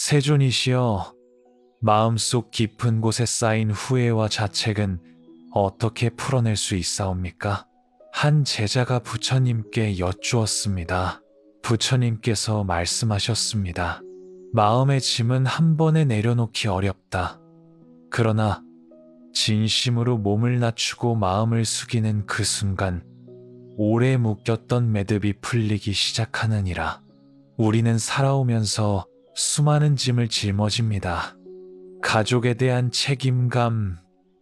세존이시여, 마음속 깊은 곳에 쌓인 후회와 자책은 어떻게 풀어낼 수 있사옵니까? 한 제자가 부처님께 여쭈었습니다. 부처님께서 말씀하셨습니다. 마음의 짐은 한 번에 내려놓기 어렵다. 그러나 진심으로 몸을 낮추고 마음을 숙이는 그 순간 오래 묶였던 매듭이 풀리기 시작하느니라. 우리는 살아오면서 수많은 짐을 짊어집니다. 가족에 대한 책임감,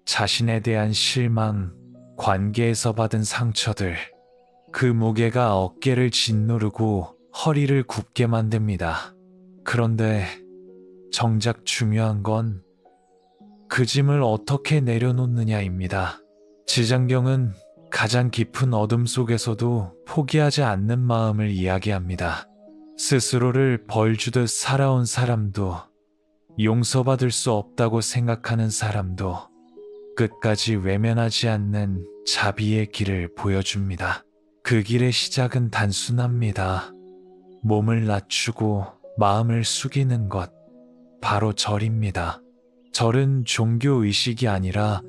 자신에 대한 실망, 관계에서 받은 상처들, 그 무게가 어깨를 짓누르고 허리를 굽게 만듭니다. 그런데 정작 중요한 건 그 짐을 어떻게 내려놓느냐입니다. 지장경은 가장 깊은 어둠 속에서도 포기하지 않는 마음을 이야기합니다. 스스로를 벌주듯 살아온 사람도, 용서받을 수 없다고 생각하는 사람도 끝까지 외면하지 않는 자비의 길을 보여줍니다. 그 길의 시작은 단순합니다. 몸을 낮추고 마음을 숙이는 것, 바로 절입니다. 절은 종교 의식이 아니라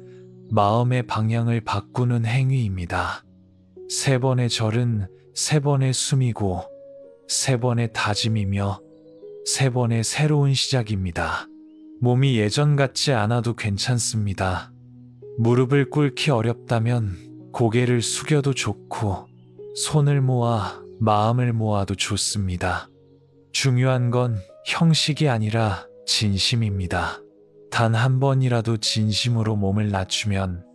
마음의 방향을 바꾸는 행위입니다. 3번의 절은 3번의 숨이고 3번의 다짐이며 3번의 새로운 시작입니다. 몸이 예전 같지 않아도 괜찮습니다. 무릎을 꿇기 어렵다면 고개를 숙여도 좋고 손을 모아 마음을 모아도 좋습니다. 중요한 건 형식이 아니라 진심입니다. 단 한 번이라도 진심으로 몸을 낮추면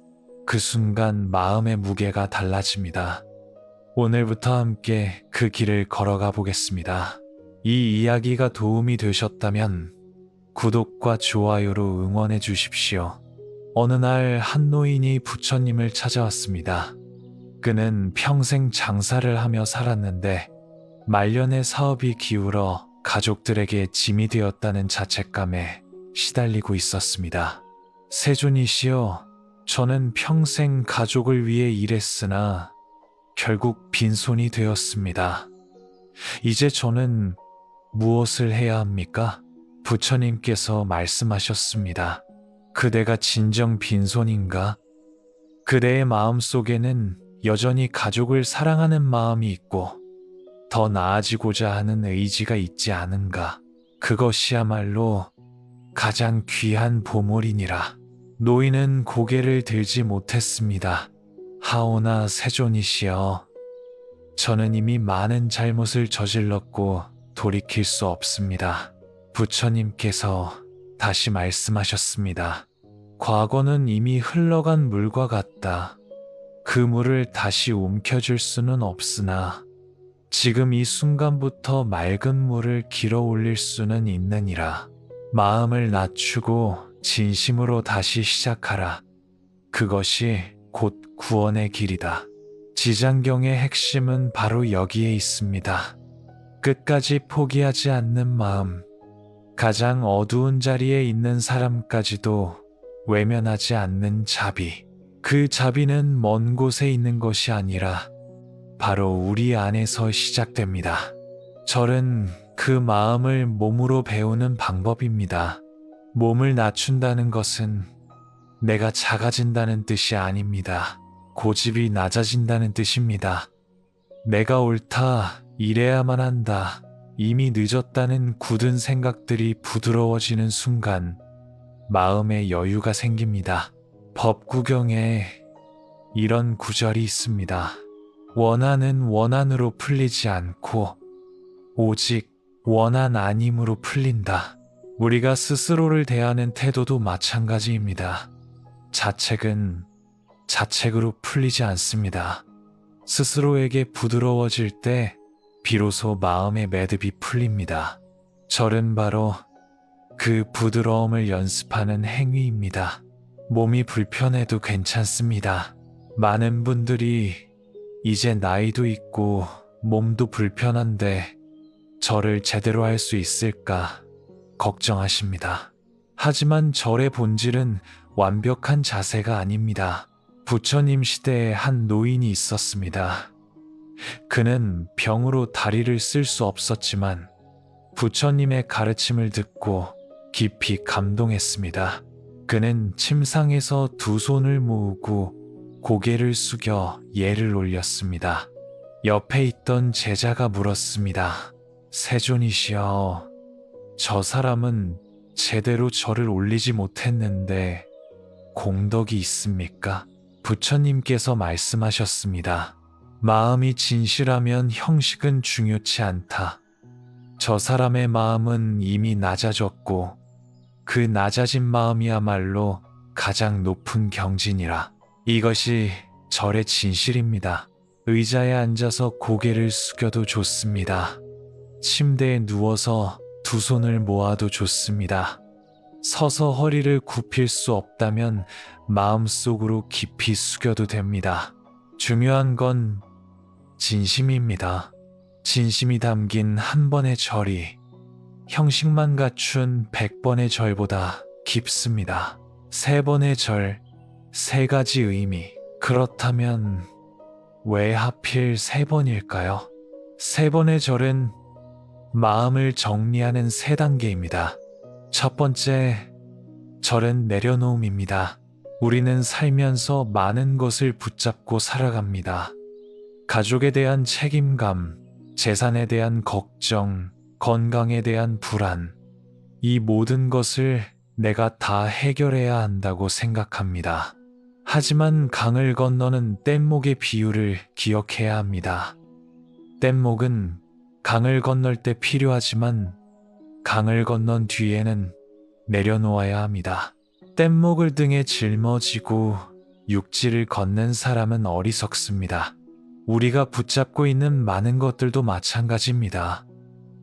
그 순간 마음의 무게가 달라집니다. 오늘부터 함께 그 길을 걸어가 보겠습니다. 이 이야기가 도움이 되셨다면 구독과 좋아요로 응원해 주십시오. 어느 날 한 노인이 부처님을 찾아왔습니다. 그는 평생 장사를 하며 살았는데 말년에 사업이 기울어 가족들에게 짐이 되었다는 자책감에 시달리고 있었습니다. 세존이시여, 저는 평생 가족을 위해 일했으나 결국 빈손이 되었습니다. 이제 저는 무엇을 해야 합니까? 부처님께서 말씀하셨습니다. 그대가 진정 빈손인가? 그대의 마음 속에는 여전히 가족을 사랑하는 마음이 있고 더 나아지고자 하는 의지가 있지 않은가? 그것이야말로 가장 귀한 보물이니라. 노인은 고개를 들지 못했습니다. 하오나 세존이시여, 저는 이미 많은 잘못을 저질렀고 돌이킬 수 없습니다. 부처님께서 다시 말씀하셨습니다. 과거는 이미 흘러간 물과 같다. 그 물을 다시 움켜줄 수는 없으나 지금 이 순간부터 맑은 물을 길어 올릴 수는 있느니라. 마음을 낮추고 진심으로 다시 시작하라. 그것이 곧 구원의 길이다. 지장경의 핵심은 바로 여기에 있습니다. 끝까지 포기하지 않는 마음, 가장 어두운 자리에 있는 사람까지도 외면하지 않는 자비. 그 자비는 먼 곳에 있는 것이 아니라 바로 우리 안에서 시작됩니다. 절은 그 마음을 몸으로 배우는 방법입니다. 몸을 낮춘다는 것은 내가 작아진다는 뜻이 아닙니다. 고집이 낮아진다는 뜻입니다. 내가 옳다, 이래야만 한다, 이미 늦었다는 굳은 생각들이 부드러워지는 순간 마음에 여유가 생깁니다. 법구경에 이런 구절이 있습니다. 원한은 원한으로 풀리지 않고 오직 원한 아님으로 풀린다. 우리가 스스로를 대하는 태도도 마찬가지입니다. 자책은 자책으로 풀리지 않습니다. 스스로에게 부드러워질 때 비로소 마음의 매듭이 풀립니다. 절은 바로 그 부드러움을 연습하는 행위입니다. 몸이 불편해도 괜찮습니다. 많은 분들이 이제 나이도 있고 몸도 불편한데 절을 제대로 할 수 있을까 걱정하십니다. 하지만 절의 본질은 완벽한 자세가 아닙니다. 부처님 시대에 한 노인이 있었습니다. 그는 병으로 다리를 쓸 수 없었지만 부처님의 가르침을 듣고 깊이 감동했습니다. 그는 침상에서 두 손을 모으고 고개를 숙여 예를 올렸습니다. 옆에 있던 제자가 물었습니다. 세존이시여, 저 사람은 제대로 절을 올리지 못했는데 공덕이 있습니까? 부처님께서 말씀하셨습니다. 마음이 진실하면 형식은 중요치 않다. 저 사람의 마음은 이미 낮아졌고 그 낮아진 마음이야말로 가장 높은 경진이라. 이것이 절의 진실입니다. 의자에 앉아서 고개를 숙여도 좋습니다. 침대에 누워서 두 손을 모아도 좋습니다. 서서 허리를 굽힐 수 없다면 마음속으로 깊이 숙여도 됩니다. 중요한 건 진심입니다. 진심이 담긴 한 번의 절이 형식만 갖춘 100번의 절보다 깊습니다. 3번의 절, 3가지 의미. 그렇다면 왜 하필 3번일까요? 3번의 절은 마음을 정리하는 3단계입니다. 첫 번째, 절은 내려놓음입니다. 우리는 살면서 많은 것을 붙잡고 살아갑니다. 가족에 대한 책임감, 재산에 대한 걱정, 건강에 대한 불안, 이 모든 것을 내가 다 해결해야 한다고 생각합니다. 하지만 강을 건너는 뗏목의 비유를 기억해야 합니다. 뗏목은 강을 건널 때 필요하지만 강을 건넌 뒤에는 내려놓아야 합니다. 뗏목을 등에 짊어지고 육지를 걷는 사람은 어리석습니다. 우리가 붙잡고 있는 많은 것들도 마찬가지입니다.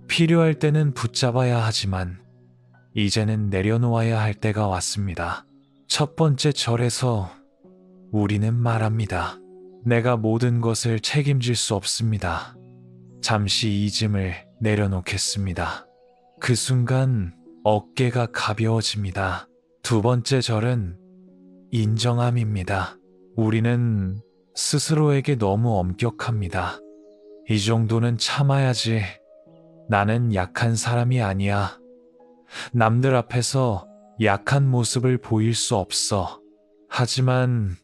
필요할 때는 붙잡아야 하지만 이제는 내려놓아야 할 때가 왔습니다. 첫 번째 절에서 우리는 말합니다. 내가 모든 것을 책임질 수 없습니다. 잠시 이 짐을 내려놓겠습니다. 그 순간 어깨가 가벼워집니다. 두 번째 절은 인정함입니다. 우리는 스스로에게 너무 엄격합니다. 이 정도는 참아야지. 나는 약한 사람이 아니야. 남들 앞에서 약한 모습을 보일 수 없어. 하지만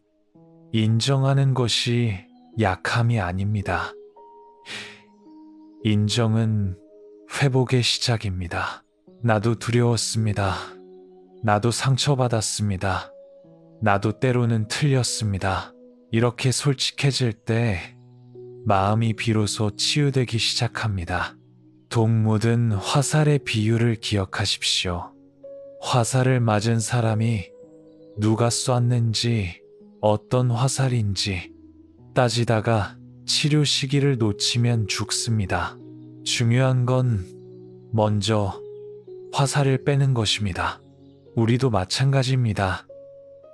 인정하는 것이 약함이 아닙니다. 인정은 회복의 시작입니다. 나도 두려웠습니다. 나도 상처받았습니다. 나도 때로는 틀렸습니다. 이렇게 솔직해질 때 마음이 비로소 치유되기 시작합니다. 동무든 화살의 비유를 기억하십시오. 화살을 맞은 사람이 누가 쐈는지 어떤 화살인지 따지다가 치료 시기를 놓치면 죽습니다. 중요한 건 먼저 화살을 빼는 것입니다. 우리도 마찬가지입니다.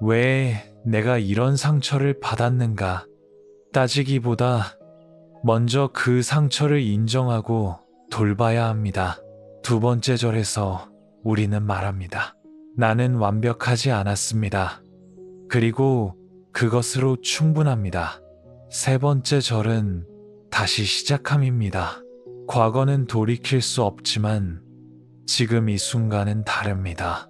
왜 내가 이런 상처를 받았는가 따지기보다 먼저 그 상처를 인정하고 돌봐야 합니다. 두 번째 절에서 우리는 말합니다. 나는 완벽하지 않았습니다. 그리고 그것으로 충분합니다. 세 번째 절은 다시 시작함입니다. 과거는 돌이킬 수 없지만 지금 이 순간은 다릅니다.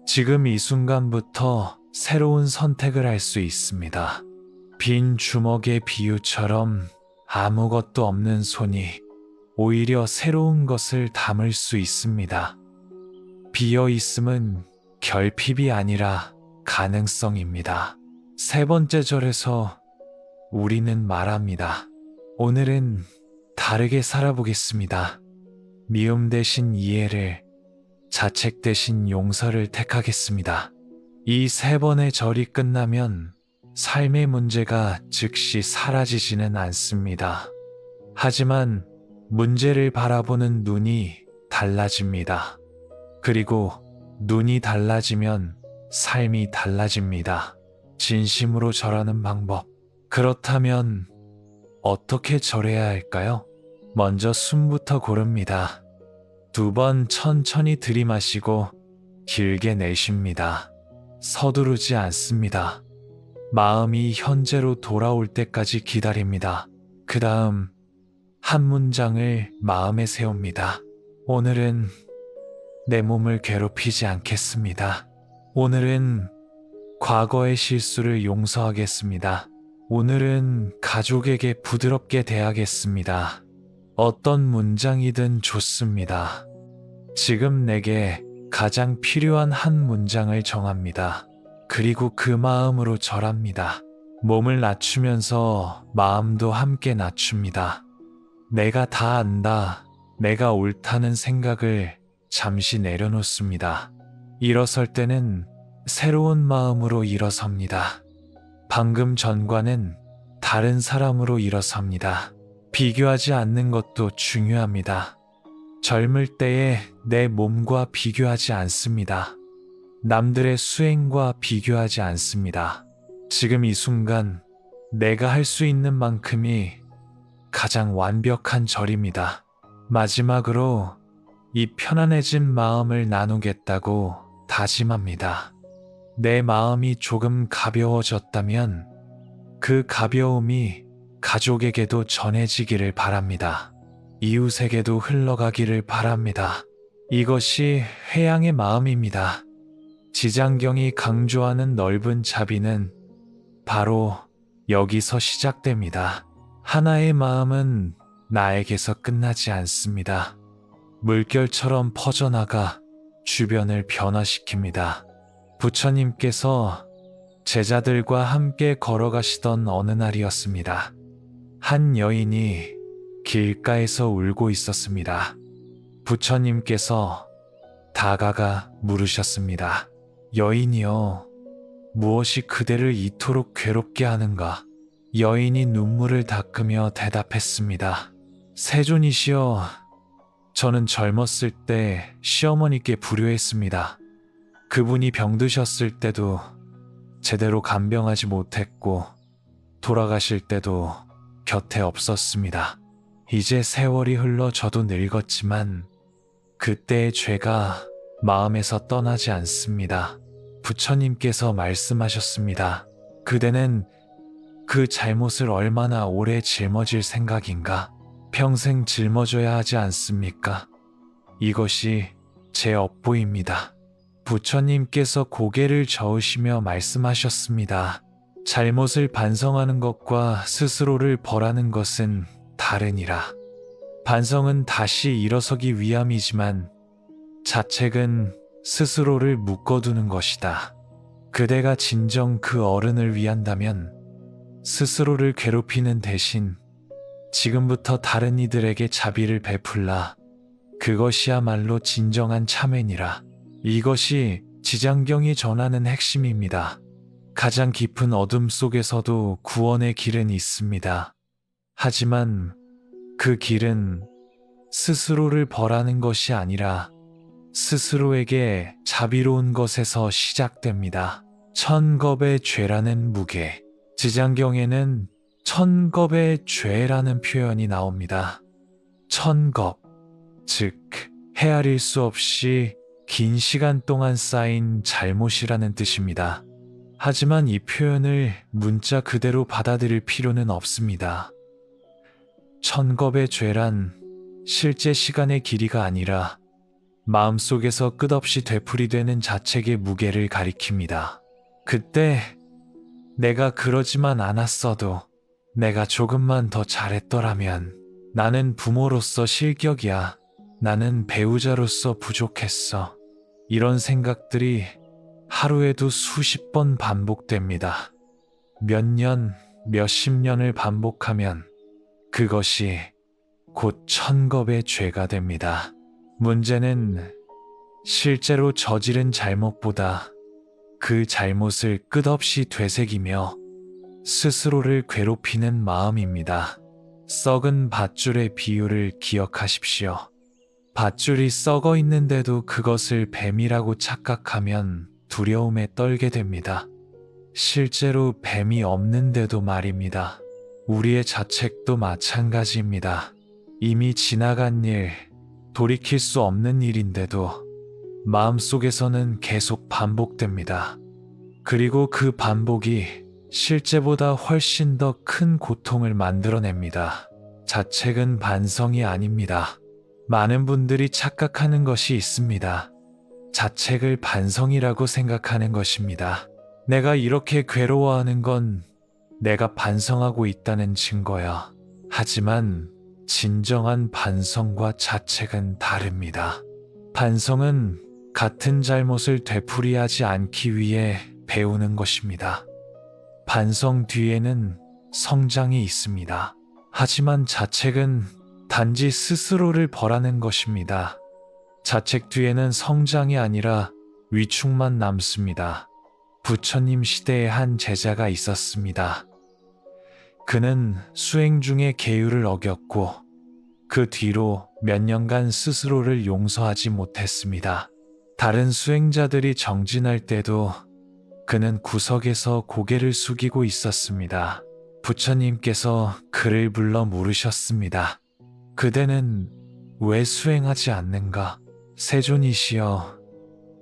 지금 이 순간부터 새로운 선택을 할 수 있습니다. 빈 주먹의 비유처럼 아무것도 없는 손이 오히려 새로운 것을 담을 수 있습니다. 비어 있음은 결핍이 아니라 가능성입니다. 세 번째 절에서 우리는 말합니다. 오늘은 다르게 살아보겠습니다. 미움 대신 이해를, 자책 대신 용서를 택하겠습니다. 이 세 번의 절이 끝나면 삶의 문제가 즉시 사라지지는 않습니다. 하지만 문제를 바라보는 눈이 달라집니다. 그리고 눈이 달라지면 삶이 달라집니다. 진심으로 절하는 방법. 그렇다면 어떻게 절해야 할까요? 먼저 숨부터 고릅니다. 2번 천천히 들이마시고 길게 내쉽니다. 서두르지 않습니다. 마음이 현재로 돌아올 때까지 기다립니다. 그 다음 한 문장을 마음에 세웁니다. 오늘은 내 몸을 괴롭히지 않겠습니다. 오늘은 과거의 실수를 용서하겠습니다. 오늘은 가족에게 부드럽게 대하겠습니다. 어떤 문장이든 좋습니다. 지금 내게 가장 필요한 한 문장을 정합니다. 그리고 그 마음으로 절합니다. 몸을 낮추면서 마음도 함께 낮춥니다. 내가 다 안다. 내가 옳다는 생각을 잠시 내려놓습니다. 일어설 때는 새로운 마음으로 일어섭니다. 방금 전과는 다른 사람으로 일어섭니다. 비교하지 않는 것도 중요합니다. 젊을 때에 내 몸과 비교하지 않습니다. 남들의 수행과 비교하지 않습니다. 지금 이 순간 내가 할 수 있는 만큼이 가장 완벽한 절입니다. 마지막으로 이 편안해진 마음을 나누겠다고 다짐합니다. 내 마음이 조금 가벼워졌다면 그 가벼움이 가족에게도 전해지기를 바랍니다. 이웃에게도 흘러가기를 바랍니다. 이것이 회양의 마음입니다. 지장경이 강조하는 넓은 자비는 바로 여기서 시작됩니다. 하나의 마음은 나에게서 끝나지 않습니다. 물결처럼 퍼져나가 주변을 변화시킵니다. 부처님께서 제자들과 함께 걸어가시던 어느 날이었습니다. 한 여인이 길가에서 울고 있었습니다. 부처님께서 다가가 물으셨습니다. 여인이여, 무엇이 그대를 이토록 괴롭게 하는가? 여인이 눈물을 닦으며 대답했습니다. 세존이시여, 저는 젊었을 때 시어머니께 불효했습니다. 그분이 병드셨을 때도 제대로 간병하지 못했고 돌아가실 때도 곁에 없었습니다. 이제 세월이 흘러 저도 늙었지만 그때의 죄가 마음에서 떠나지 않습니다. 부처님께서 말씀하셨습니다. 그대는 그 잘못을 얼마나 오래 짊어질 생각인가? 평생 짊어져야 하지 않습니까? 이것이 제 업보입니다. 부처님께서 고개를 저으시며 말씀하셨습니다. 잘못을 반성하는 것과 스스로를 벌하는 것은 다르니라. 반성은 다시 일어서기 위함이지만 자책은 스스로를 묶어두는 것이다. 그대가 진정 그 어른을 위한다면 스스로를 괴롭히는 대신 지금부터 다른 이들에게 자비를 베풀라. 그것이야말로 진정한 참회니라. 이것이 지장경이 전하는 핵심입니다. 가장 깊은 어둠 속에서도 구원의 길은 있습니다. 하지만 그 길은 스스로를 벌하는 것이 아니라 스스로에게 자비로운 것에서 시작됩니다. 천겁의 죄라는 무게. 지장경에는 천겁의 죄라는 표현이 나옵니다. 천겁, 즉 헤아릴 수 없이 긴 시간 동안 쌓인 잘못이라는 뜻입니다. 하지만 이 표현을 문자 그대로 받아들일 필요는 없습니다. 천겁의 죄란 실제 시간의 길이가 아니라 마음속에서 끝없이 되풀이되는 자책의 무게를 가리킵니다. 그때 내가 그러지만 않았어도, 내가 조금만 더 잘했더라면, 나는 부모로서 실격이야, 나는 배우자로서 부족했어, 이런 생각들이 하루에도 수십 번 반복됩니다. 몇 년, 몇십 년을 반복하면 그것이 곧 천겁의 죄가 됩니다. 문제는 실제로 저지른 잘못보다 그 잘못을 끝없이 되새기며 스스로를 괴롭히는 마음입니다. 썩은 밧줄의 비유를 기억하십시오. 밧줄이 썩어 있는데도 그것을 뱀이라고 착각하면 두려움에 떨게 됩니다. 실제로 뱀이 없는데도 말입니다. 우리의 자책도 마찬가지입니다. 이미 지나간 일, 돌이킬 수 없는 일인데도 마음속에서는 계속 반복됩니다. 그리고 그 반복이 실제보다 훨씬 더 큰 고통을 만들어냅니다. 자책은 반성이 아닙니다. 많은 분들이 착각하는 것이 있습니다. 자책을 반성이라고 생각하는 것입니다. 내가 이렇게 괴로워하는 건 내가 반성하고 있다는 증거야. 하지만 진정한 반성과 자책은 다릅니다. 반성은 같은 잘못을 되풀이하지 않기 위해 배우는 것입니다. 반성 뒤에는 성장이 있습니다. 하지만 자책은 단지 스스로를 벌하는 것입니다. 자책 뒤에는 성장이 아니라 위축만 남습니다. 부처님 시대에 한 제자가 있었습니다. 그는 수행 중에 계율을 어겼고 그 뒤로 몇 년간 스스로를 용서하지 못했습니다. 다른 수행자들이 정진할 때도 그는 구석에서 고개를 숙이고 있었습니다. 부처님께서 그를 불러 물으셨습니다. 그대는 왜 수행하지 않는가? 세존이시여,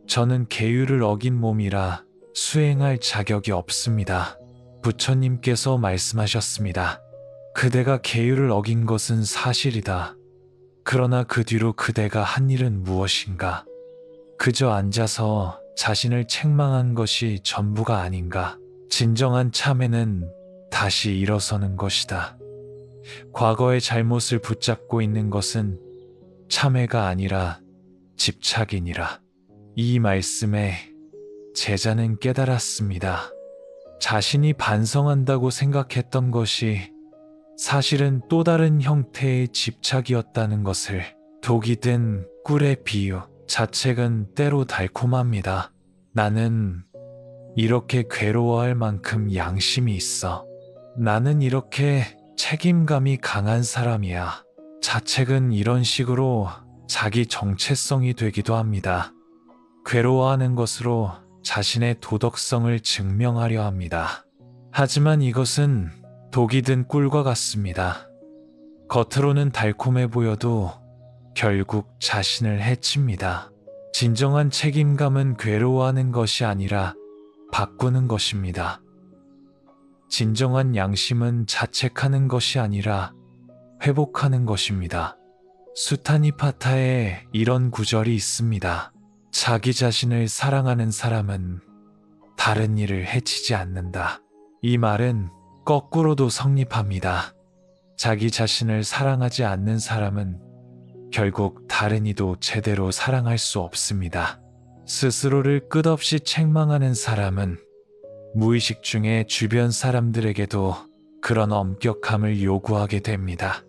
저는 계율을 어긴 몸이라 수행할 자격이 없습니다. 부처님께서 말씀하셨습니다. 그대가 계율을 어긴 것은 사실이다. 그러나 그 뒤로 그대가 한 일은 무엇인가? 그저 앉아서 자신을 책망한 것이 전부가 아닌가? 진정한 참회는 다시 일어서는 것이다. 과거의 잘못을 붙잡고 있는 것은 참회가 아니라 집착이니라. 이 말씀에 제자는 깨달았습니다. 자신이 반성한다고 생각했던 것이 사실은 또 다른 형태의 집착이었다는 것을. 독이 든 꿀의 비유. 자책은 때로 달콤합니다. 나는 이렇게 괴로워할 만큼 양심이 있어. 나는 이렇게 책임감이 강한 사람이야. 자책은 이런 식으로 자기 정체성이 되기도 합니다. 괴로워하는 것으로 자신의 도덕성을 증명하려 합니다. 하지만 이것은 독이 든 꿀과 같습니다. 겉으로는 달콤해 보여도 결국 자신을 해칩니다. 진정한 책임감은 괴로워하는 것이 아니라 바꾸는 것입니다. 진정한 양심은 자책하는 것이 아니라 회복하는 것입니다. 수타니파타에 이런 구절이 있습니다. 자기 자신을 사랑하는 사람은 다른 이를 해치지 않는다. 이 말은 거꾸로도 성립합니다. 자기 자신을 사랑하지 않는 사람은 결국 다른 이도 제대로 사랑할 수 없습니다. 스스로를 끝없이 책망하는 사람은 무의식 중에 주변 사람들에게도 그런 엄격함을 요구하게 됩니다.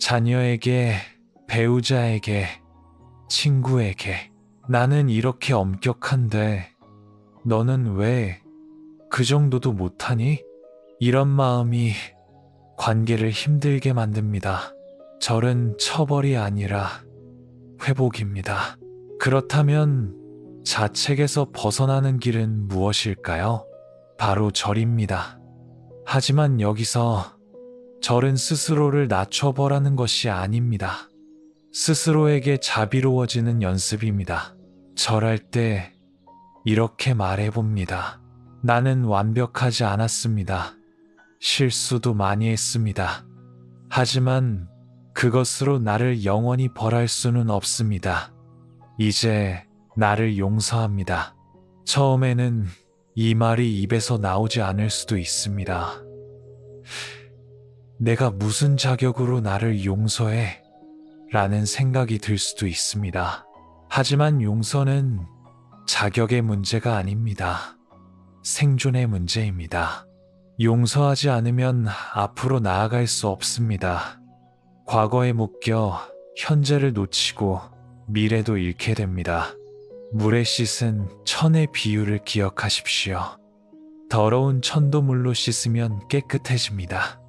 자녀에게, 배우자에게, 친구에게 나는 이렇게 엄격한데 너는 왜 그 정도도 못하니? 이런 마음이 관계를 힘들게 만듭니다. 절은 처벌이 아니라 회복입니다. 그렇다면 자책에서 벗어나는 길은 무엇일까요? 바로 절입니다. 하지만 여기서 절은 스스로를 낮춰보라는 것이 아닙니다. 스스로에게 자비로워지는 연습입니다. 절할 때 이렇게 말해봅니다. 나는 완벽하지 않았습니다. 실수도 많이 했습니다. 하지만 그것으로 나를 영원히 벌할 수는 없습니다. 이제 나를 용서합니다. 처음에는 이 말이 입에서 나오지 않을 수도 있습니다. 내가 무슨 자격으로 나를 용서해? 라는 생각이 들 수도 있습니다. 하지만 용서는 자격의 문제가 아닙니다. 생존의 문제입니다. 용서하지 않으면 앞으로 나아갈 수 없습니다. 과거에 묶여 현재를 놓치고 미래도 잃게 됩니다. 물에 씻은 천의 비유를 기억하십시오. 더러운 천도 물로 씻으면 깨끗해집니다.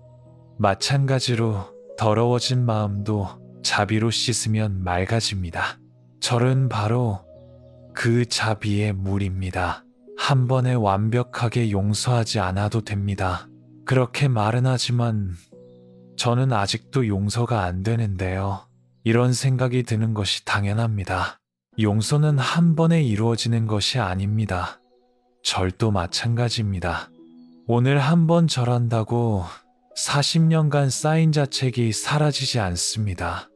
마찬가지로 더러워진 마음도 자비로 씻으면 맑아집니다. 절은 바로 그 자비의 물입니다. 한 번에 완벽하게 용서하지 않아도 됩니다. 그렇게 말은 하지만 저는 아직도 용서가 안 되는데요. 이런 생각이 드는 것이 당연합니다. 용서는 한 번에 이루어지는 것이 아닙니다. 절도 마찬가지입니다. 오늘 한 번 절한다고 40년간 쌓인 자책이 사라지지 않습니다.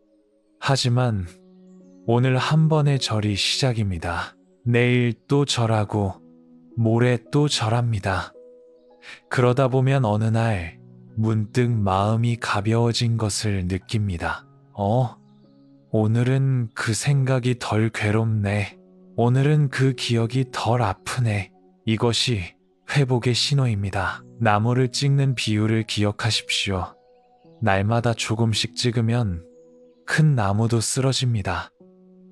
하지만 오늘 한 번의 절이 시작입니다. 내일 또 절하고 모레 또 절합니다. 그러다 보면 어느 날 문득 마음이 가벼워진 것을 느낍니다. 오늘은 그 생각이 덜 괴롭네. 오늘은 그 기억이 덜 아프네. 이것이 회복의 신호입니다. 나무를 찍는 비유를 기억하십시오. 날마다 조금씩 찍으면 큰 나무도 쓰러집니다.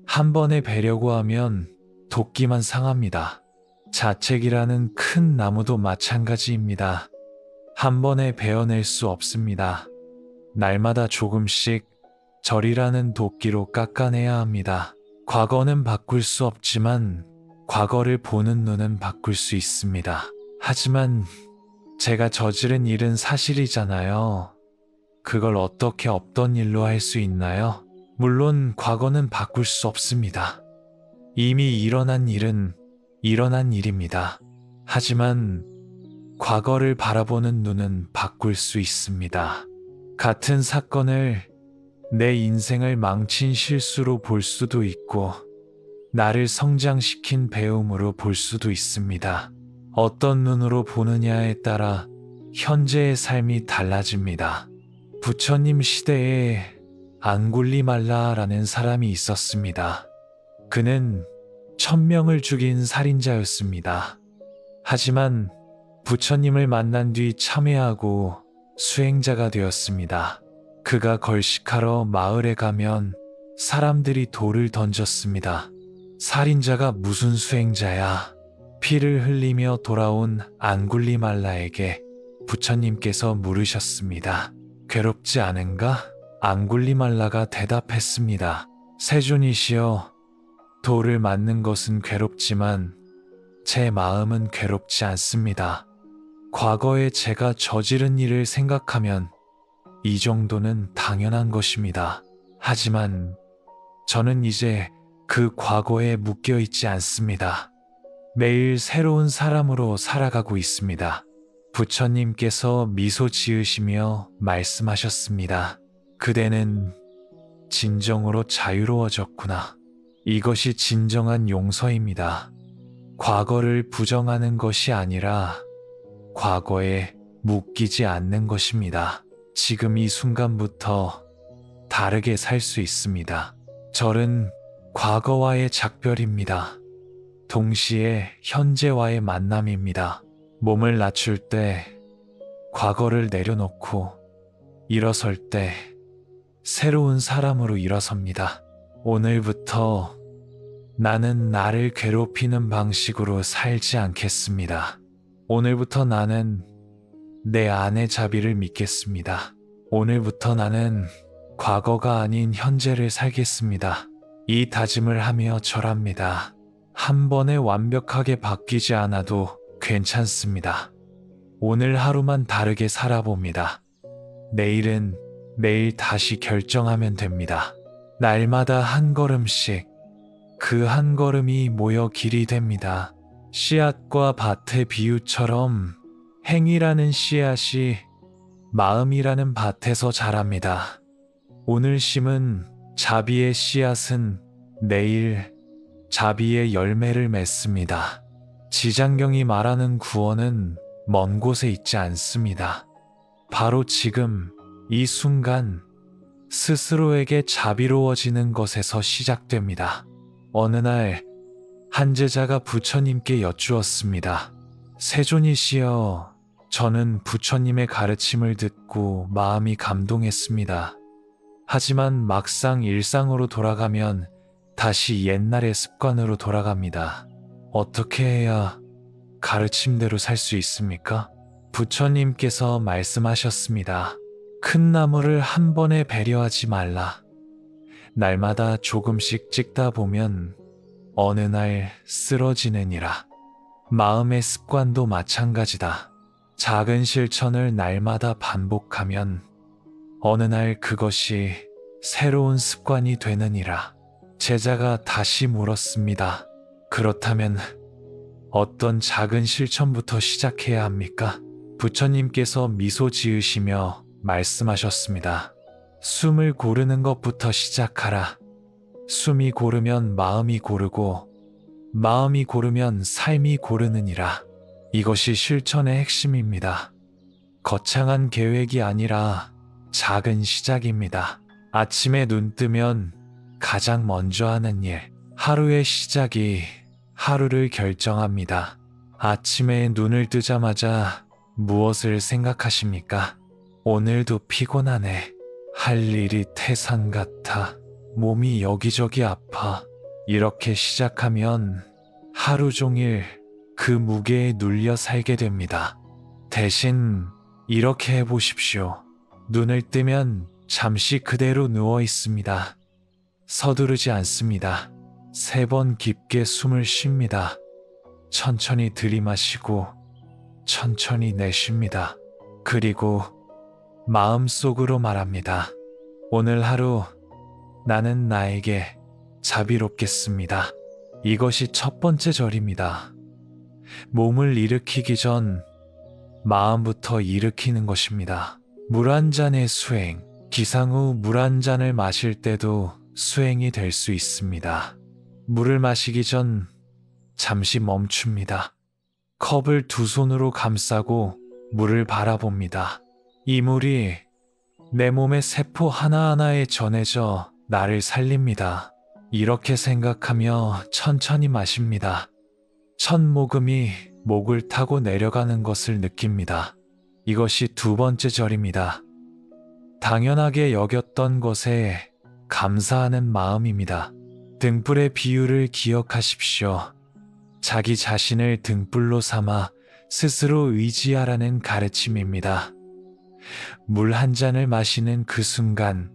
한 번에 베려고 하면 도끼만 상합니다. 자책이라는 큰 나무도 마찬가지입니다. 한 번에 베어낼 수 없습니다. 날마다 조금씩 절이라는 도끼로 깎아내야 합니다. 과거는 바꿀 수 없지만 과거를 보는 눈은 바꿀 수 있습니다. 하지만 제가 저지른 일은 사실이잖아요. 그걸 어떻게 없던 일로 할 수 있나요? 물론 과거는 바꿀 수 없습니다. 이미 일어난 일은 일어난 일입니다. 하지만 과거를 바라보는 눈은 바꿀 수 있습니다. 같은 사건을 내 인생을 망친 실수로 볼 수도 있고 나를 성장시킨 배움으로 볼 수도 있습니다. 어떤 눈으로 보느냐에 따라 현재의 삶이 달라집니다. 부처님 시대에 앙굴리말라라는 사람이 있었습니다. 그는 1000명을 죽인 살인자였습니다. 하지만 부처님을 만난 뒤 참회하고 수행자가 되었습니다. 그가 걸식하러 마을에 가면 사람들이 돌을 던졌습니다. 살인자가 무슨 수행자야? 피를 흘리며 돌아온 앙굴리말라에게 부처님께서 물으셨습니다. 괴롭지 않은가? 앙굴리말라가 대답했습니다. 세존이시여, 돌을 맞는 것은 괴롭지만 제 마음은 괴롭지 않습니다. 과거에 제가 저지른 일을 생각하면 이 정도는 당연한 것입니다. 하지만 저는 이제 그 과거에 묶여 있지 않습니다. 매일 새로운 사람으로 살아가고 있습니다. 부처님께서 미소 지으시며 말씀하셨습니다. 그대는 진정으로 자유로워졌구나. 이것이 진정한 용서입니다. 과거를 부정하는 것이 아니라 과거에 묶이지 않는 것입니다. 지금 이 순간부터 다르게 살 수 있습니다. 절은 과거와의 작별입니다. 동시에 현재와의 만남입니다. 몸을 낮출 때 과거를 내려놓고 일어설 때 새로운 사람으로 일어섭니다. 오늘부터 나는 나를 괴롭히는 방식으로 살지 않겠습니다. 오늘부터 나는 내 안의 자비를 믿겠습니다. 오늘부터 나는 과거가 아닌 현재를 살겠습니다. 이 다짐을 하며 절합니다. 한 번에 완벽하게 바뀌지 않아도 괜찮습니다. 오늘 하루만 다르게 살아봅니다. 내일은 내일 다시 결정하면 됩니다. 날마다 한 걸음씩 그 한 걸음이 모여 길이 됩니다. 씨앗과 밭의 비유처럼 행위라는 씨앗이 마음이라는 밭에서 자랍니다. 오늘 심은 자비의 씨앗은 내일 자비의 열매를 맺습니다. 지장경이 말하는 구원은 먼 곳에 있지 않습니다. 바로 지금 이 순간 스스로에게 자비로워지는 것에서 시작됩니다. 어느 날 한 제자가 부처님께 여쭈었습니다. 세존이시여, 저는 부처님의 가르침을 듣고 마음이 감동했습니다. 하지만 막상 일상으로 돌아가면 다시 옛날의 습관으로 돌아갑니다. 어떻게 해야 가르침대로 살 수 있습니까? 부처님께서 말씀하셨습니다. 큰 나무를 한 번에 배려하지 말라. 날마다 조금씩 찍다 보면 어느 날 쓰러지느니라. 마음의 습관도 마찬가지다. 작은 실천을 날마다 반복하면 어느 날 그것이 새로운 습관이 되느니라. 제자가 다시 물었습니다. 그렇다면 어떤 작은 실천부터 시작해야 합니까? 부처님께서 미소 지으시며 말씀하셨습니다. 숨을 고르는 것부터 시작하라. 숨이 고르면 마음이 고르고 마음이 고르면 삶이 고르느니라. 이것이 실천의 핵심입니다. 거창한 계획이 아니라 작은 시작입니다. 아침에 눈 뜨면 가장 먼저 하는 일, 하루의 시작이 하루를 결정합니다. 아침에 눈을 뜨자마자 무엇을 생각하십니까? 오늘도 피곤하네. 할 일이 태산 같아. 몸이 여기저기 아파. 이렇게 시작하면 하루 종일 그 무게에 눌려 살게 됩니다. 대신 이렇게 해보십시오. 눈을 뜨면 잠시 그대로 누워 있습니다. 서두르지 않습니다. 3번 깊게 숨을 쉽니다. 천천히 들이마시고 천천히 내쉽니다. 그리고 마음속으로 말합니다. 오늘 하루 나는 나에게 자비롭겠습니다. 이것이 첫 번째 절입니다. 몸을 일으키기 전 마음부터 일으키는 것입니다. 물 한 잔의 수행, 기상 후 물 한 잔을 마실 때도 수행이 될 수 있습니다. 물을 마시기 전 잠시 멈춥니다. 컵을 2손으로 감싸고 물을 바라봅니다. 이 물이 내 몸의 세포 하나하나에 전해져 나를 살립니다. 이렇게 생각하며 천천히 마십니다. 첫 모금이 목을 타고 내려가는 것을 느낍니다. 이것이 2번째 절입니다. 당연하게 여겼던 것에 감사하는 마음입니다. 등불의 비유를 기억하십시오. 자기 자신을 등불로 삼아 스스로 의지하라는 가르침입니다. 물 한 잔을 마시는 그 순간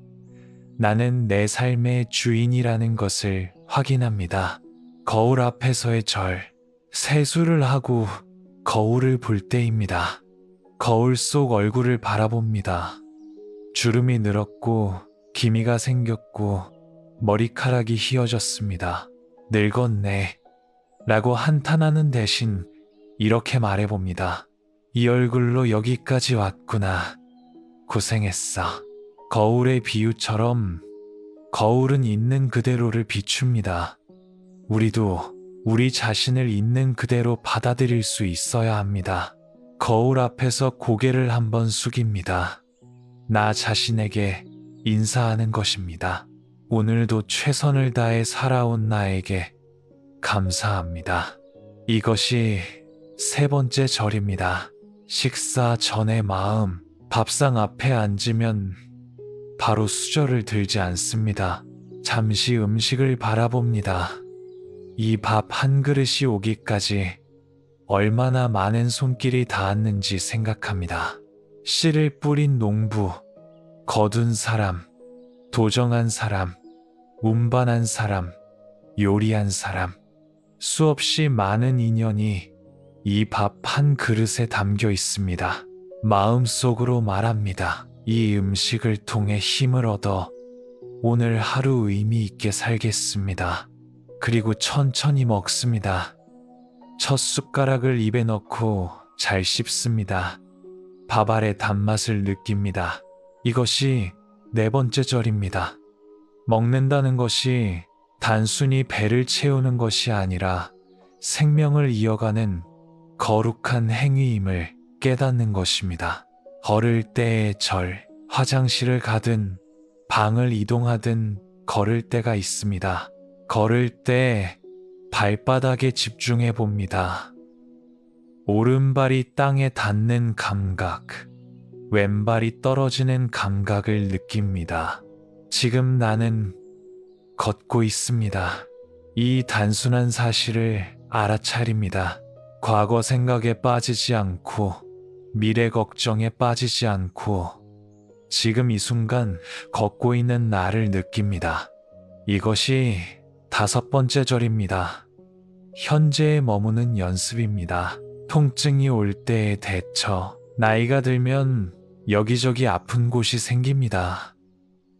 나는 내 삶의 주인이라는 것을 확인합니다. 거울 앞에서의 절, 세수를 하고 거울을 볼 때입니다. 거울 속 얼굴을 바라봅니다. 주름이 늘었고 기미가 생겼고 머리카락이 휘어졌습니다. 늙었네 라고 한탄하는 대신 이렇게 말해봅니다. 이 얼굴로 여기까지 왔구나. 고생했어. 거울의 비유처럼 거울은 있는 그대로를 비춥니다. 우리도 우리 자신을 있는 그대로 받아들일 수 있어야 합니다. 거울 앞에서 고개를 한번 숙입니다. 나 자신에게 인사하는 것입니다. 오늘도 최선을 다해 살아온 나에게 감사합니다. 이것이 3번째 절입니다. 식사 전의 마음, 밥상 앞에 앉으면 바로 수저를 들지 않습니다. 잠시 음식을 바라봅니다. 이 밥 한 그릇이 오기까지 얼마나 많은 손길이 닿았는지 생각합니다. 씨를 뿌린 농부, 거둔 사람, 도정한 사람, 운반한 사람, 요리한 사람, 수없이 많은 인연이 이 밥 한 그릇에 담겨 있습니다. 마음속으로 말합니다. 이 음식을 통해 힘을 얻어 오늘 하루 의미 있게 살겠습니다. 그리고 천천히 먹습니다. 첫 숟가락을 입에 넣고 잘 씹습니다. 밥알의 단맛을 느낍니다. 이것이 4번째 절입니다. 먹는다는 것이 단순히 배를 채우는 것이 아니라 생명을 이어가는 거룩한 행위임을 깨닫는 것입니다. 걸을 때의 절, 화장실을 가든 방을 이동하든 걸을 때가 있습니다. 걸을 때 발바닥에 집중해 봅니다. 오른발이 땅에 닿는 감각, 왼발이 떨어지는 감각을 느낍니다. 지금 나는 걷고 있습니다. 이 단순한 사실을 알아차립니다. 과거 생각에 빠지지 않고 미래 걱정에 빠지지 않고 지금 이 순간 걷고 있는 나를 느낍니다. 이것이 5번째 절입니다. 현재에 머무는 연습입니다. 통증이 올 때의 대처. 나이가 들면 여기저기 아픈 곳이 생깁니다.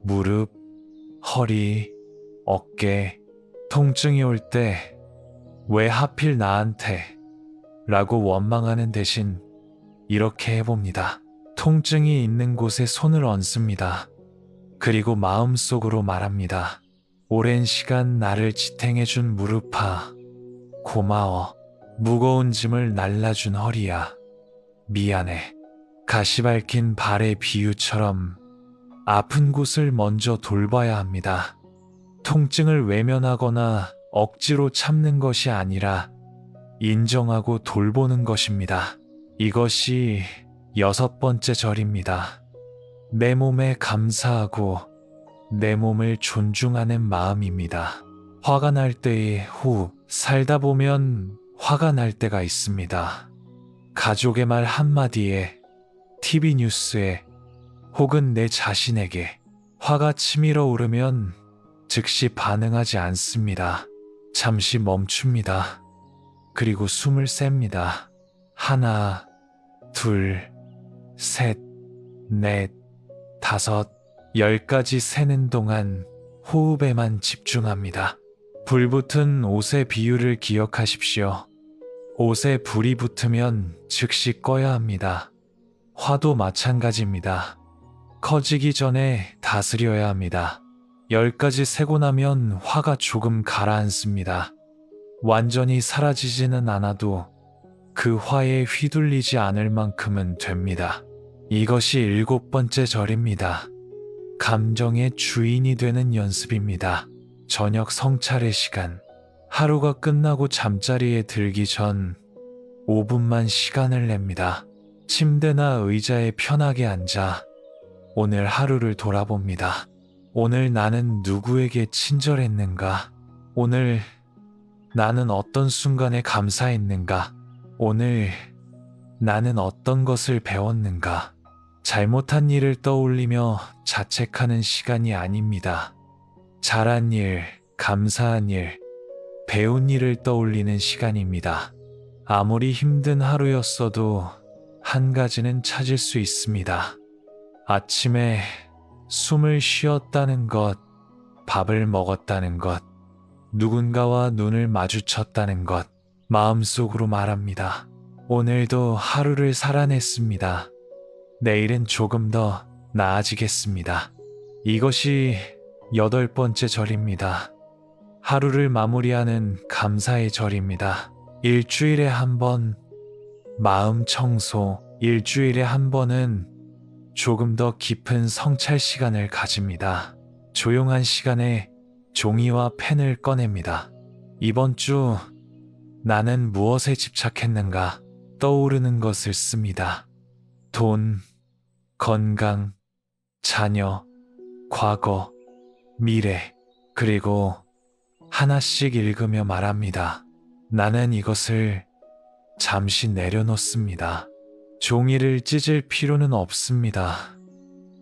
무릎, 허리, 어깨. 통증이 올 때 왜 하필 나한테? 라고 원망하는 대신 이렇게 해봅니다. 통증이 있는 곳에 손을 얹습니다. 그리고 마음속으로 말합니다. 오랜 시간 나를 지탱해준 무릎아, 고마워. 무거운 짐을 날라준 허리야, 미안해. 가시 밝힌 발의 비유처럼 아픈 곳을 먼저 돌봐야 합니다. 통증을 외면하거나 억지로 참는 것이 아니라 인정하고 돌보는 것입니다. 이것이 6번째 절입니다. 내 몸에 감사하고 내 몸을 존중하는 마음입니다. 화가 날 때의 호흡, 살다 보면 화가 날 때가 있습니다. 가족의 말 한마디에, TV 뉴스에, 혹은 내 자신에게 화가 치밀어 오르면 즉시 반응하지 않습니다. 잠시 멈춥니다. 그리고 숨을 셉니다. 하나, 둘, 셋, 넷, 다섯, 10까지 세는 동안 호흡에만 집중합니다. 불붙은 옷의 비유를 기억하십시오. 옷에 불이 붙으면 즉시 꺼야 합니다. 화도 마찬가지입니다. 커지기 전에 다스려야 합니다. 10까지 세고 나면 화가 조금 가라앉습니다. 완전히 사라지지는 않아도 그 화에 휘둘리지 않을 만큼은 됩니다. 이것이 7번째 절입니다. 감정의 주인이 되는 연습입니다. 저녁 성찰의 시간, 하루가 끝나고 잠자리에 들기 전 5분만 시간을 냅니다. 침대나 의자에 편하게 앉아 오늘 하루를 돌아봅니다. 오늘 나는 누구에게 친절했는가? 오늘 나는 어떤 순간에 감사했는가? 오늘 나는 어떤 것을 배웠는가? 잘못한 일을 떠올리며 자책하는 시간이 아닙니다. 잘한 일, 감사한 일, 배운 일을 떠올리는 시간입니다. 아무리 힘든 하루였어도 한 가지는 찾을 수 있습니다. 아침에 숨을 쉬었다는 것, 밥을 먹었다는 것, 누군가와 눈을 마주쳤다는 것, 마음속으로 말합니다. 오늘도 하루를 살아냈습니다. 내일은 조금 더 나아지겠습니다. 이것이 8번째 절입니다. 하루를 마무리하는 감사의 절입니다. 일주일에 한 번 마음 청소, 일주일에 한 번은 조금 더 깊은 성찰 시간을 가집니다. 조용한 시간에 종이와 펜을 꺼냅니다. 이번 주 나는 무엇에 집착했는가? 떠오르는 것을 씁니다. 돈, 건강, 자녀, 과거, 미래, 그리고 하나씩 읽으며 말합니다. 나는 이것을 잠시 내려놓습니다. 종이를 찢을 필요는 없습니다.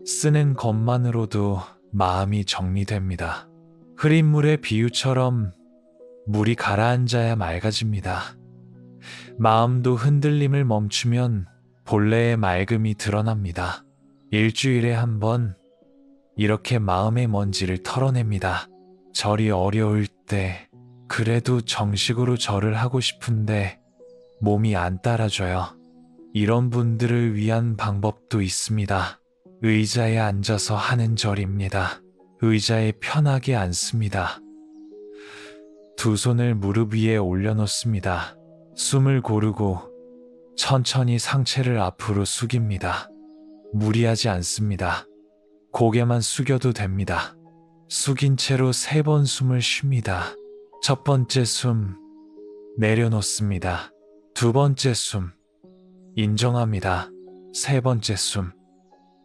쓰는 것만으로도 마음이 정리됩니다. 흐린 물의 비유처럼 물이 가라앉아야 맑아집니다. 마음도 흔들림을 멈추면 본래의 맑음이 드러납니다. 일주일에 한 번 이렇게 마음의 먼지를 털어냅니다. 절이 어려울 때 그래도 정식으로 절을 하고 싶은데 몸이 안 따라줘요. 이런 분들을 위한 방법도 있습니다. 의자에 앉아서 하는 절입니다. 의자에 편하게 앉습니다. 두 손을 무릎 위에 올려놓습니다. 숨을 고르고 천천히 상체를 앞으로 숙입니다. 무리하지 않습니다. 고개만 숙여도 됩니다. 숙인 채로 3번 숨을 쉽니다. 첫 번째 숨, 내려놓습니다. 두 번째 숨, 인정합니다. 세 번째 숨,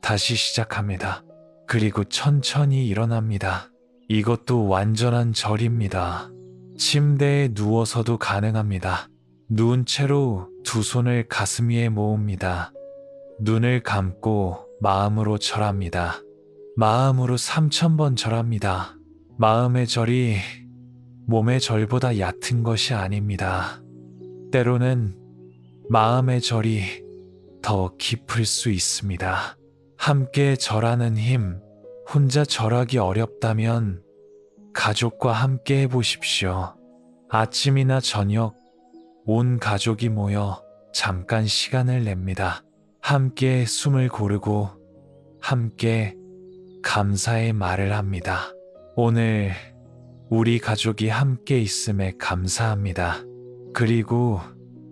다시 시작합니다. 그리고 천천히 일어납니다. 이것도 완전한 절입니다. 침대에 누워서도 가능합니다. 누운 채로 두 손을 가슴 위에 모읍니다. 눈을 감고 마음으로 절합니다. 마음으로 3000번 절합니다. 마음의 절이 몸의 절보다 얕은 것이 아닙니다. 때로는 마음의 절이 더 깊을 수 있습니다. 함께 절하는 힘, 혼자 절하기 어렵다면 가족과 함께 해보십시오. 아침이나 저녁, 온 가족이 모여 잠깐 시간을 냅니다. 함께 숨을 고르고 함께 감사의 말을 합니다. 오늘 우리 가족이 함께 있음에 감사합니다. 그리고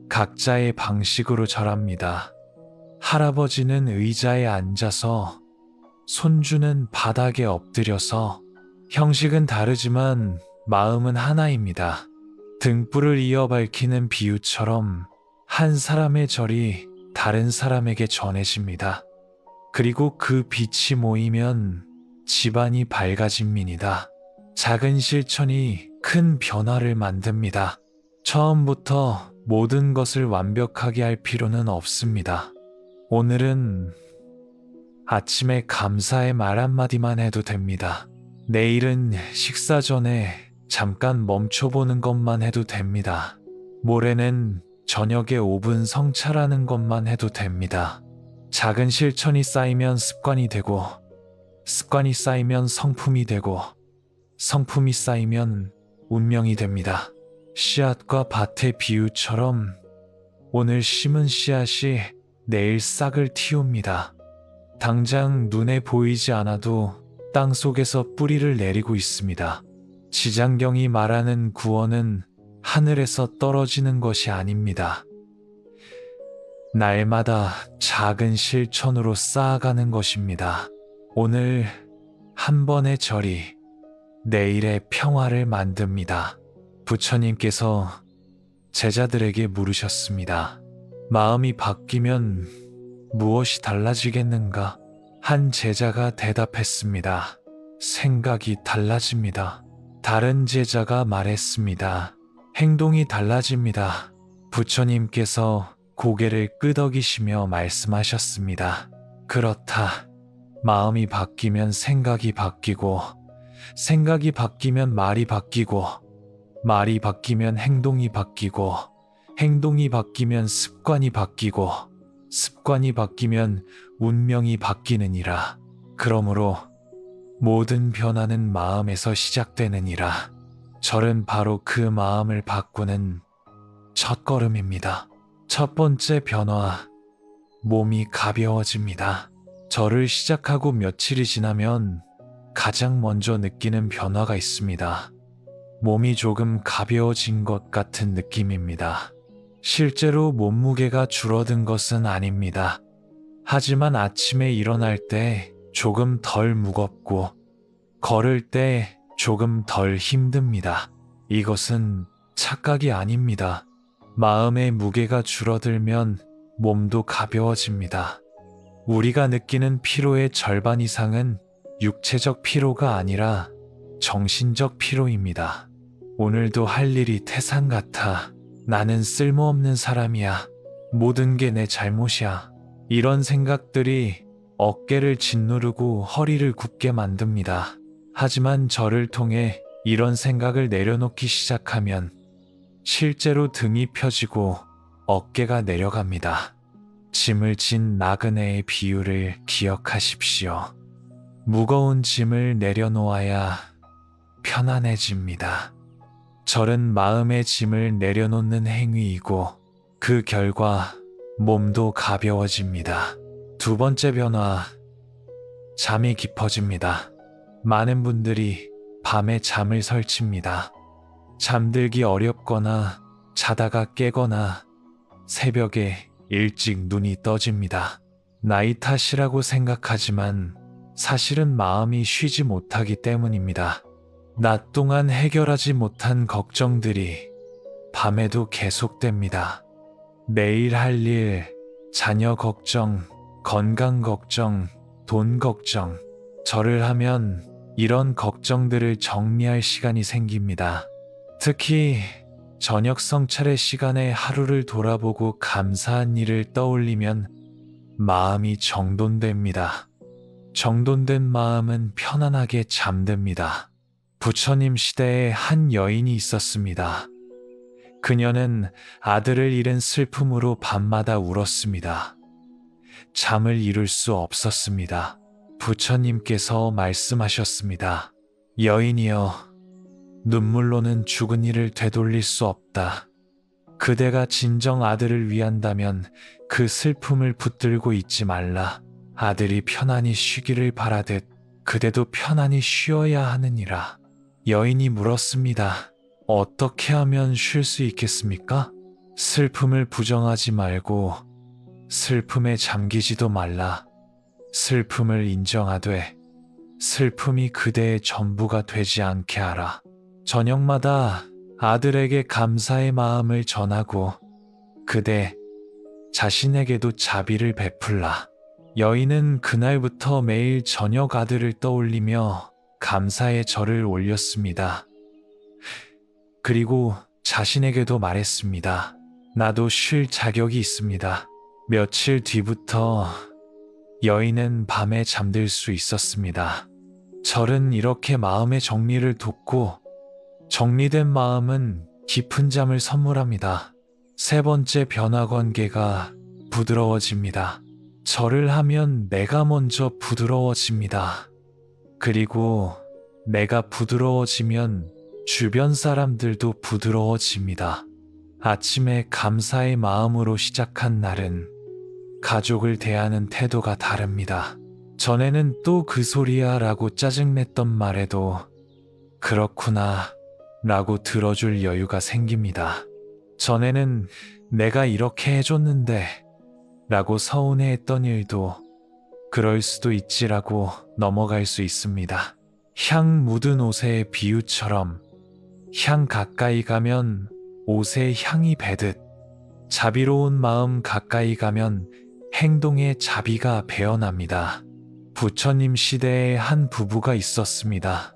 각자의 방식으로 절합니다. 할아버지는 의자에 앉아서, 손주는 바닥에 엎드려서, 형식은 다르지만 마음은 하나입니다. 등불을 이어 밝히는 비유처럼 한 사람의 절이 다른 사람에게 전해집니다. 그리고 그 빛이 모이면 집안이 밝아집니다. 작은 실천이 큰 변화를 만듭니다. 처음부터 모든 것을 완벽하게 할 필요는 없습니다. 오늘은 아침에 감사의 말 한마디만 해도 됩니다. 내일은 식사 전에 잠깐 멈춰보는 것만 해도 됩니다. 모레는 저녁에 5분 성찰하는 것만 해도 됩니다. 작은 실천이 쌓이면 습관이 되고, 습관이 쌓이면 성품이 되고, 성품이 쌓이면 운명이 됩니다. 씨앗과 밭의 비유처럼 오늘 심은 씨앗이 내일 싹을 틔웁니다. 당장 눈에 보이지 않아도 땅 속에서 뿌리를 내리고 있습니다. 지장경이 말하는 구원은 하늘에서 떨어지는 것이 아닙니다. 날마다 작은 실천으로 쌓아가는 것입니다. 오늘 한 번의 절이 내일의 평화를 만듭니다. 부처님께서 제자들에게 물으셨습니다. 마음이 바뀌면 무엇이 달라지겠는가? 한 제자가 대답했습니다. 생각이 달라집니다. 다른 제자가 말했습니다. 행동이 달라집니다. 부처님께서 고개를 끄덕이시며 말씀하셨습니다. 그렇다. 마음이 바뀌면 생각이 바뀌고, 생각이 바뀌면 말이 바뀌고, 말이 바뀌면 행동이 바뀌고, 행동이 바뀌면 습관이 바뀌고, 습관이 바뀌면 운명이 바뀌느니라. 그러므로 모든 변화는 마음에서 시작되느니라. 절은 바로 그 마음을 바꾸는 첫걸음입니다. 첫 번째 변화, 몸이 가벼워집니다. 절을 시작하고 며칠이 지나면 가장 먼저 느끼는 변화가 있습니다. 몸이 조금 가벼워진 것 같은 느낌입니다. 실제로 몸무게가 줄어든 것은 아닙니다. 하지만 아침에 일어날 때 조금 덜 무겁고, 걸을 때 조금 덜 힘듭니다. 이것은 착각이 아닙니다. 마음의 무게가 줄어들면 몸도 가벼워집니다. 우리가 느끼는 피로의 절반 이상은 육체적 피로가 아니라 정신적 피로입니다. 오늘도 할 일이 태산 같아. 나는 쓸모없는 사람이야. 모든 게 내 잘못이야. 이런 생각들이 어깨를 짓누르고 허리를 굽게 만듭니다. 하지만 절을 통해 이런 생각을 내려놓기 시작하면 실제로 등이 펴지고 어깨가 내려갑니다. 짐을 진 나그네의 비유를 기억하십시오. 무거운 짐을 내려놓아야 편안해집니다. 절은 마음의 짐을 내려놓는 행위이고 그 결과 몸도 가벼워집니다. 두 번째 변화, 잠이 깊어집니다. 많은 분들이 밤에 잠을 설칩니다. 잠들기 어렵거나 자다가 깨거나 새벽에 일찍 눈이 떠집니다. 나이 탓이라고 생각하지만 사실은 마음이 쉬지 못하기 때문입니다. 낮 동안 해결하지 못한 걱정들이 밤에도 계속됩니다. 내일 할 일, 자녀 걱정, 건강 걱정, 돈 걱정. 절을 하면 이런 걱정들을 정리할 시간이 생깁니다. 특히 저녁 성찰의 시간에 하루를 돌아보고 감사한 일을 떠올리면 마음이 정돈됩니다. 정돈된 마음은 편안하게 잠듭니다. 부처님 시대에 한 여인이 있었습니다. 그녀는 아들을 잃은 슬픔으로 밤마다 울었습니다. 잠을 이룰 수 없었습니다. 부처님께서 말씀하셨습니다. 여인이여, 눈물로는 죽은 이를 되돌릴 수 없다. 그대가 진정 아들을 위한다면 그 슬픔을 붙들고 있지 말라. 아들이 편안히 쉬기를 바라듯 그대도 편안히 쉬어야 하느니라. 여인이 물었습니다. 어떻게 하면 쉴 수 있겠습니까? 슬픔을 부정하지 말고 슬픔에 잠기지도 말라. 슬픔을 인정하되 슬픔이 그대의 전부가 되지 않게 하라. 저녁마다 아들에게 감사의 마음을 전하고 그대 자신에게도 자비를 베풀라. 여인은 그날부터 매일 저녁 아들을 떠올리며 감사의 절을 올렸습니다. 그리고 자신에게도 말했습니다. 나도 쉴 자격이 있습니다. 며칠 뒤부터 여인은 밤에 잠들 수 있었습니다. 절은 이렇게 마음의 정리를 돕고 정리된 마음은 깊은 잠을 선물합니다. 세 번째 변화 관계가 부드러워집니다. 절을 하면 내가 먼저 부드러워집니다. 그리고 내가 부드러워지면 주변 사람들도 부드러워집니다. 아침에 감사의 마음으로 시작한 날은 가족을 대하는 태도가 다릅니다. 전에는 또 그 소리야 라고 짜증냈던 말에도 그렇구나 라고 들어줄 여유가 생깁니다. 전에는 내가 이렇게 해줬는데 라고 서운해했던 일도 그럴 수도 있지라고 넘어갈 수 있습니다. 향 묻은 옷의 비유처럼 향 가까이 가면 옷에 향이 배듯 자비로운 마음 가까이 가면 행동에 자비가 배어납니다. 부처님 시대에 한 부부가 있었습니다.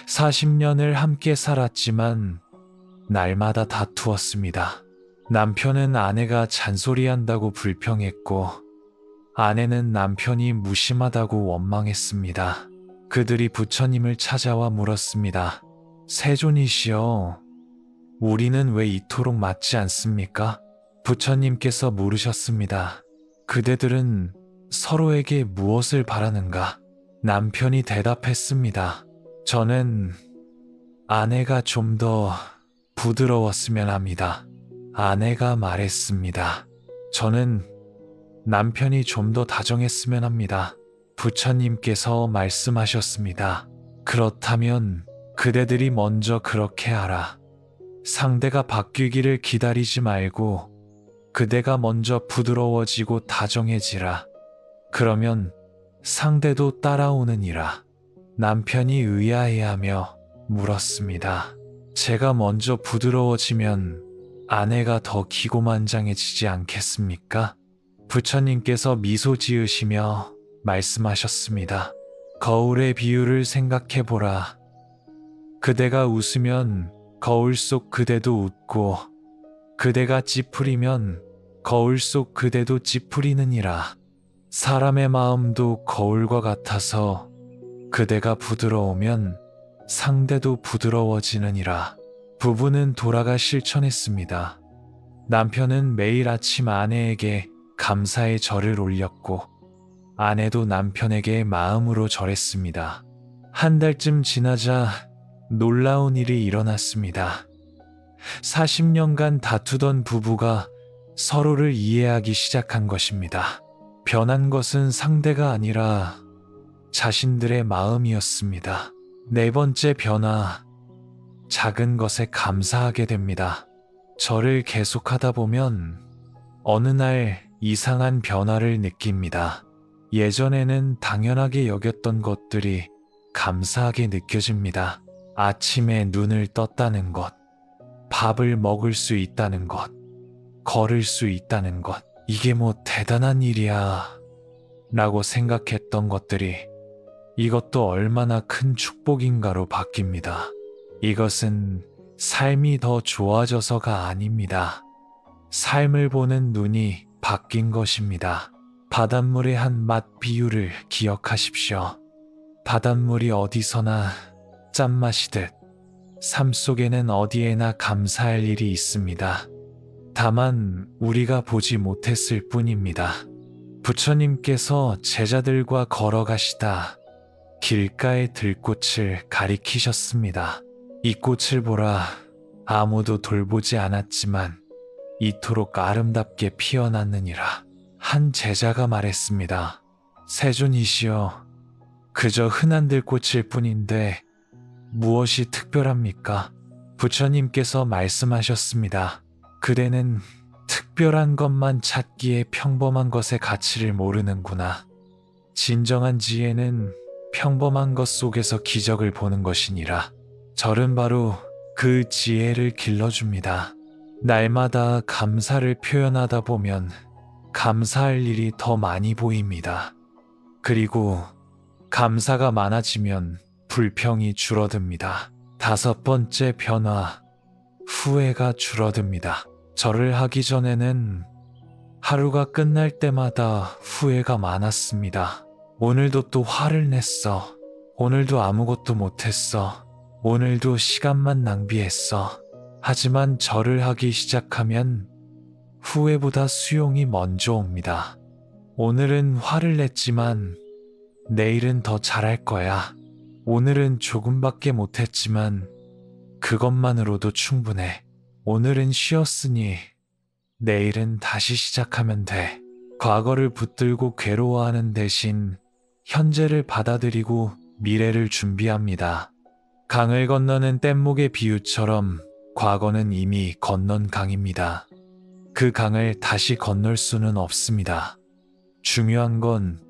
40년을 함께 살았지만 날마다 다투었습니다. 남편은 아내가 잔소리한다고 불평했고 아내는 남편이 무심하다고 원망했습니다. 그들이 부처님을 찾아와 물었습니다. 세존이시여, 우리는 왜 이토록 맞지 않습니까? 부처님께서 물으셨습니다. 그대들은 서로에게 무엇을 바라는가? 남편이 대답했습니다. 저는 아내가 좀 더 부드러웠으면 합니다. 아내가 말했습니다. 저는 남편이 좀 더 다정했으면 합니다. 부처님께서 말씀하셨습니다. 그렇다면 그대들이 먼저 그렇게 하라. 상대가 바뀌기를 기다리지 말고 그대가 먼저 부드러워지고 다정해지라. 그러면 상대도 따라오느니라. 남편이 의아해하며 물었습니다. 제가 먼저 부드러워지면 아내가 더 기고만장해지지 않겠습니까? 부처님께서 미소 지으시며 말씀하셨습니다. 거울의 비유를 생각해보라. 그대가 웃으면 거울 속 그대도 웃고 그대가 찌푸리면 거울 속 그대도 찌푸리느니라. 사람의 마음도 거울과 같아서 그대가 부드러우면 상대도 부드러워지느니라. 부부는 돌아가 실천했습니다. 남편은 매일 아침 아내에게 감사의 절을 올렸고 아내도 남편에게 마음으로 절했습니다. 한 달쯤 지나자 놀라운 일이 일어났습니다. 40년간 다투던 부부가 서로를 이해하기 시작한 것입니다. 변한 것은 상대가 아니라 자신들의 마음이었습니다. 네 번째 변화, 작은 것에 감사하게 됩니다. 절을 계속하다 보면 어느 날 이상한 변화를 느낍니다. 예전에는 당연하게 여겼던 것들이 감사하게 느껴집니다. 아침에 눈을 떴다는 것, 밥을 먹을 수 있다는 것, 걸을 수 있다는 것, 이게 뭐 대단한 일이야 라고 생각했던 것들이 이것도 얼마나 큰 축복인가로 바뀝니다. 이것은 삶이 더 좋아져서가 아닙니다. 삶을 보는 눈이 바뀐 것입니다. 바닷물의 한 맛 비유를 기억하십시오. 바닷물이 어디서나 짠맛이듯 삶 속에는 어디에나 감사할 일이 있습니다. 다만 우리가 보지 못했을 뿐입니다. 부처님께서 제자들과 걸어가시다 길가의 들꽃을 가리키셨습니다. 이 꽃을 보라. 아무도 돌보지 않았지만 이토록 아름답게 피어났느니라. 한 제자가 말했습니다. 세존이시여, 그저 흔한 들꽃일 뿐인데 무엇이 특별합니까? 부처님께서 말씀하셨습니다. 그대는 특별한 것만 찾기에 평범한 것의 가치를 모르는구나. 진정한 지혜는 평범한 것 속에서 기적을 보는 것이니라. 절은 바로 그 지혜를 길러줍니다. 날마다 감사를 표현하다 보면 감사할 일이 더 많이 보입니다. 그리고 감사가 많아지면 불평이 줄어듭니다. 5번째 변화, 후회가 줄어듭니다. 절을 하기 전에는 하루가 끝날 때마다 후회가 많았습니다. 오늘도 또 화를 냈어. 오늘도 아무것도 못했어. 오늘도 시간만 낭비했어. 하지만 절을 하기 시작하면 후회보다 수용이 먼저 옵니다. 오늘은 화를 냈지만 내일은 더 잘할 거야. 오늘은 조금밖에 못했지만 그것만으로도 충분해. 오늘은 쉬었으니 내일은 다시 시작하면 돼. 과거를 붙들고 괴로워하는 대신 현재를 받아들이고 미래를 준비합니다. 강을 건너는 뗏목의 비유처럼 과거는 이미 건넌 강입니다. 그 강을 다시 건널 수는 없습니다. 중요한 건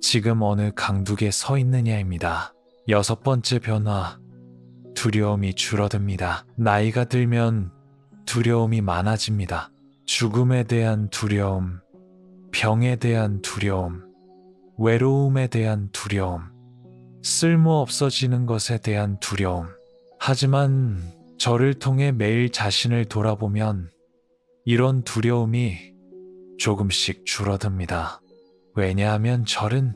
지금 어느 강둑에 서 있느냐입니다. 6번째 변화, 두려움이 줄어듭니다. 나이가 들면 두려움이 많아집니다. 죽음에 대한 두려움, 병에 대한 두려움, 외로움에 대한 두려움, 쓸모없어지는 것에 대한 두려움. 하지만 절을 통해 매일 자신을 돌아보면 이런 두려움이 조금씩 줄어듭니다. 왜냐하면 절은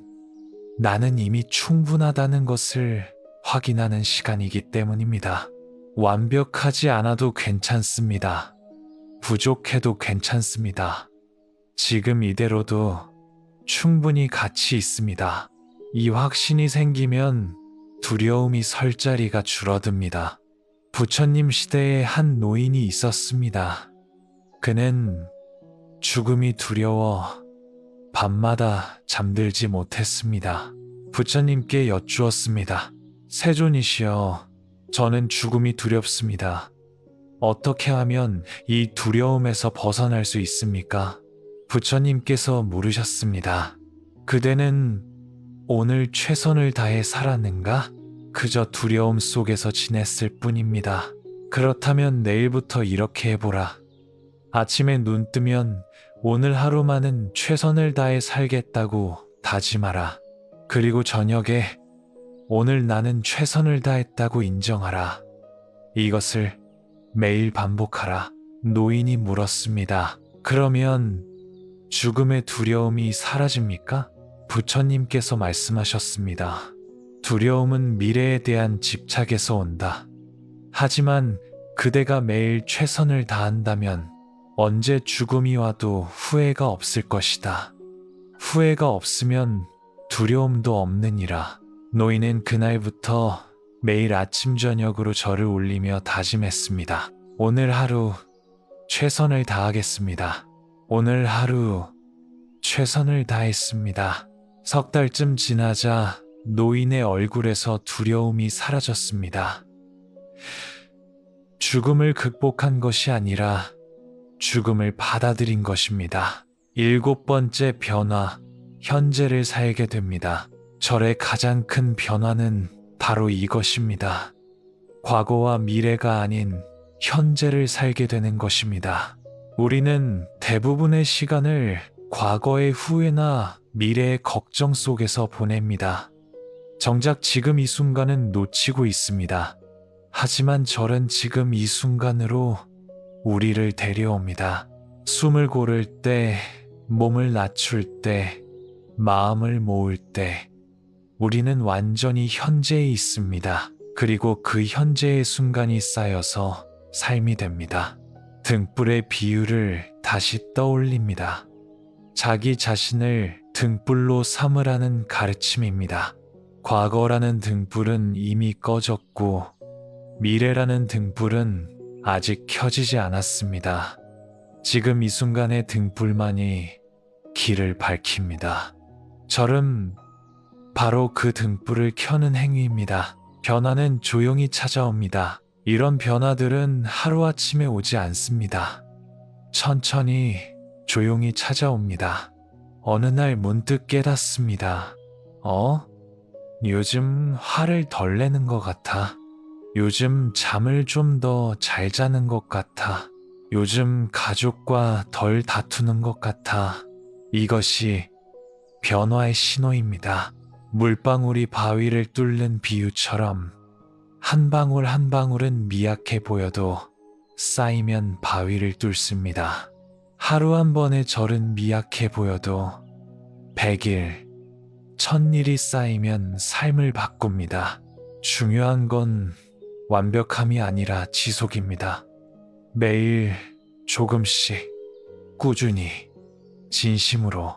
나는 이미 충분하다는 것을 확인하는 시간이기 때문입니다. 완벽하지 않아도 괜찮습니다. 부족해도 괜찮습니다. 지금 이대로도 충분히 가치 있습니다. 이 확신이 생기면 두려움이 설 자리가 줄어듭니다. 부처님 시대에 한 노인이 있었습니다. 그는 죽음이 두려워 밤마다 잠들지 못했습니다. 부처님께 여쭈었습니다. 세존이시여, 저는 죽음이 두렵습니다. 어떻게 하면 이 두려움에서 벗어날 수 있습니까? 부처님께서 물으셨습니다. 그대는 오늘 최선을 다해 살았는가? 그저 두려움 속에서 지냈을 뿐입니다. 그렇다면 내일부터 이렇게 해보라. 아침에 눈 뜨면 오늘 하루만은 최선을 다해 살겠다고 다짐하라. 그리고 저녁에 오늘 나는 최선을 다했다고 인정하라. 이것을 매일 반복하라. 노인이 물었습니다. 그러면 죽음의 두려움이 사라집니까? 부처님께서 말씀하셨습니다. 두려움은 미래에 대한 집착에서 온다. 하지만 그대가 매일 최선을 다한다면 언제 죽음이 와도 후회가 없을 것이다. 후회가 없으면 두려움도 없느니라. 노인은 그날부터 매일 아침 저녁으로 절을 올리며 다짐했습니다. 오늘 하루 최선을 다하겠습니다. 오늘 하루 최선을 다했습니다. 3달쯤 지나자 노인의 얼굴에서 두려움이 사라졌습니다. 죽음을 극복한 것이 아니라 죽음을 받아들인 것입니다. 7번째 변화, 현재를 살게 됩니다. 절의 가장 큰 변화는 바로 이것입니다. 과거와 미래가 아닌 현재를 살게 되는 것입니다. 우리는 대부분의 시간을 과거의 후회나 미래의 걱정 속에서 보냅니다. 정작 지금 이 순간은 놓치고 있습니다. 하지만 절은 지금 이 순간으로 우리를 데려옵니다. 숨을 고를 때, 몸을 낮출 때, 마음을 모을 때, 우리는 완전히 현재에 있습니다. 그리고 그 현재의 순간이 쌓여서 삶이 됩니다. 등불의 비유를 다시 떠올립니다. 자기 자신을 등불로 삼으라는 가르침입니다. 과거라는 등불은 이미 꺼졌고 미래라는 등불은 아직 켜지지 않았습니다. 지금 이 순간의 등불만이 길을 밝힙니다. 절은 바로 그 등불을 켜는 행위입니다. 변화는 조용히 찾아옵니다. 이런 변화들은 하루아침에 오지 않습니다. 천천히 조용히 찾아옵니다. 어느 날 문득 깨닫습니다. 요즘 화를 덜 내는 것 같아. 요즘 잠을 좀 더 잘 자는 것 같아. 요즘 가족과 덜 다투는 것 같아. 이것이 변화의 신호입니다. 물방울이 바위를 뚫는 비유처럼 한 방울 한 방울은 미약해 보여도 쌓이면 바위를 뚫습니다. 하루 한 번의 절은 미약해 보여도 100일, 1000일이 쌓이면 삶을 바꿉니다. 중요한 건 완벽함이 아니라 지속입니다. 매일 조금씩 꾸준히 진심으로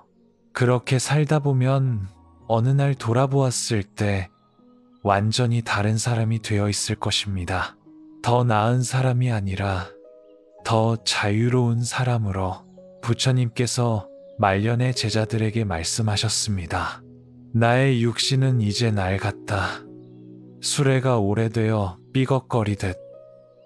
그렇게 살다 보면 어느 날 돌아보았을 때 완전히 다른 사람이 되어 있을 것입니다. 더 나은 사람이 아니라 더 자유로운 사람으로. 부처님께서 말년의 제자들에게 말씀하셨습니다. 나의 육신은 이제 낡았다. 수레가 오래되어 삐걱거리듯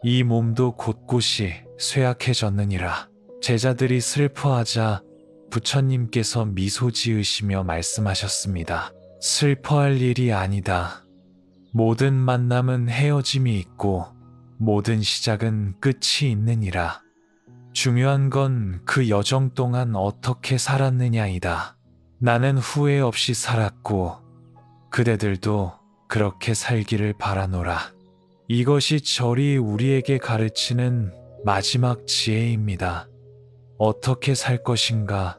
이 몸도 곳곳이 쇠약해졌느니라. 제자들이 슬퍼하자 부처님께서 미소 지으시며 말씀하셨습니다. 슬퍼할 일이 아니다. 모든 만남은 헤어짐이 있고 모든 시작은 끝이 있느니라. 중요한 건 그 여정 동안 어떻게 살았느냐이다. 나는 후회 없이 살았고 그대들도 그렇게 살기를 바라노라. 이것이 절이 우리에게 가르치는 마지막 지혜입니다. 어떻게 살 것인가,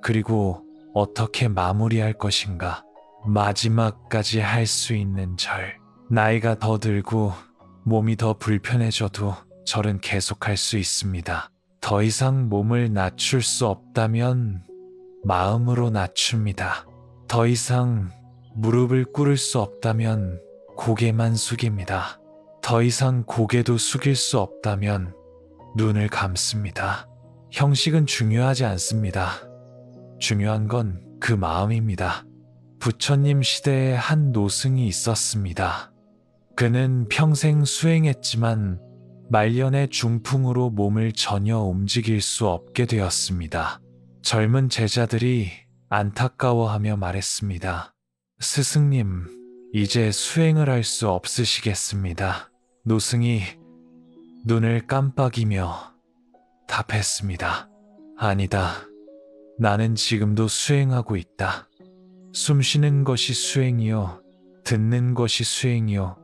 그리고 어떻게 마무리할 것인가, 마지막까지 할 수 있는 절. 나이가 더 들고 몸이 더 불편해져도 절은 계속할 수 있습니다. 더 이상 몸을 낮출 수 없다면 마음으로 낮춥니다. 더 이상 무릎을 꿇을 수 없다면 고개만 숙입니다. 더 이상 고개도 숙일 수 없다면 눈을 감습니다. 형식은 중요하지 않습니다. 중요한 건 그 마음입니다. 부처님 시대에 한 노승이 있었습니다. 그는 평생 수행했지만 말년의 중풍으로 몸을 전혀 움직일 수 없게 되었습니다. 젊은 제자들이 안타까워하며 말했습니다. 스승님, 이제 수행을 할 수 없으시겠습니다. 노승이 눈을 깜빡이며 답했습니다. 아니다. 나는 지금도 수행하고 있다. 숨 쉬는 것이 수행이요. 듣는 것이 수행이요.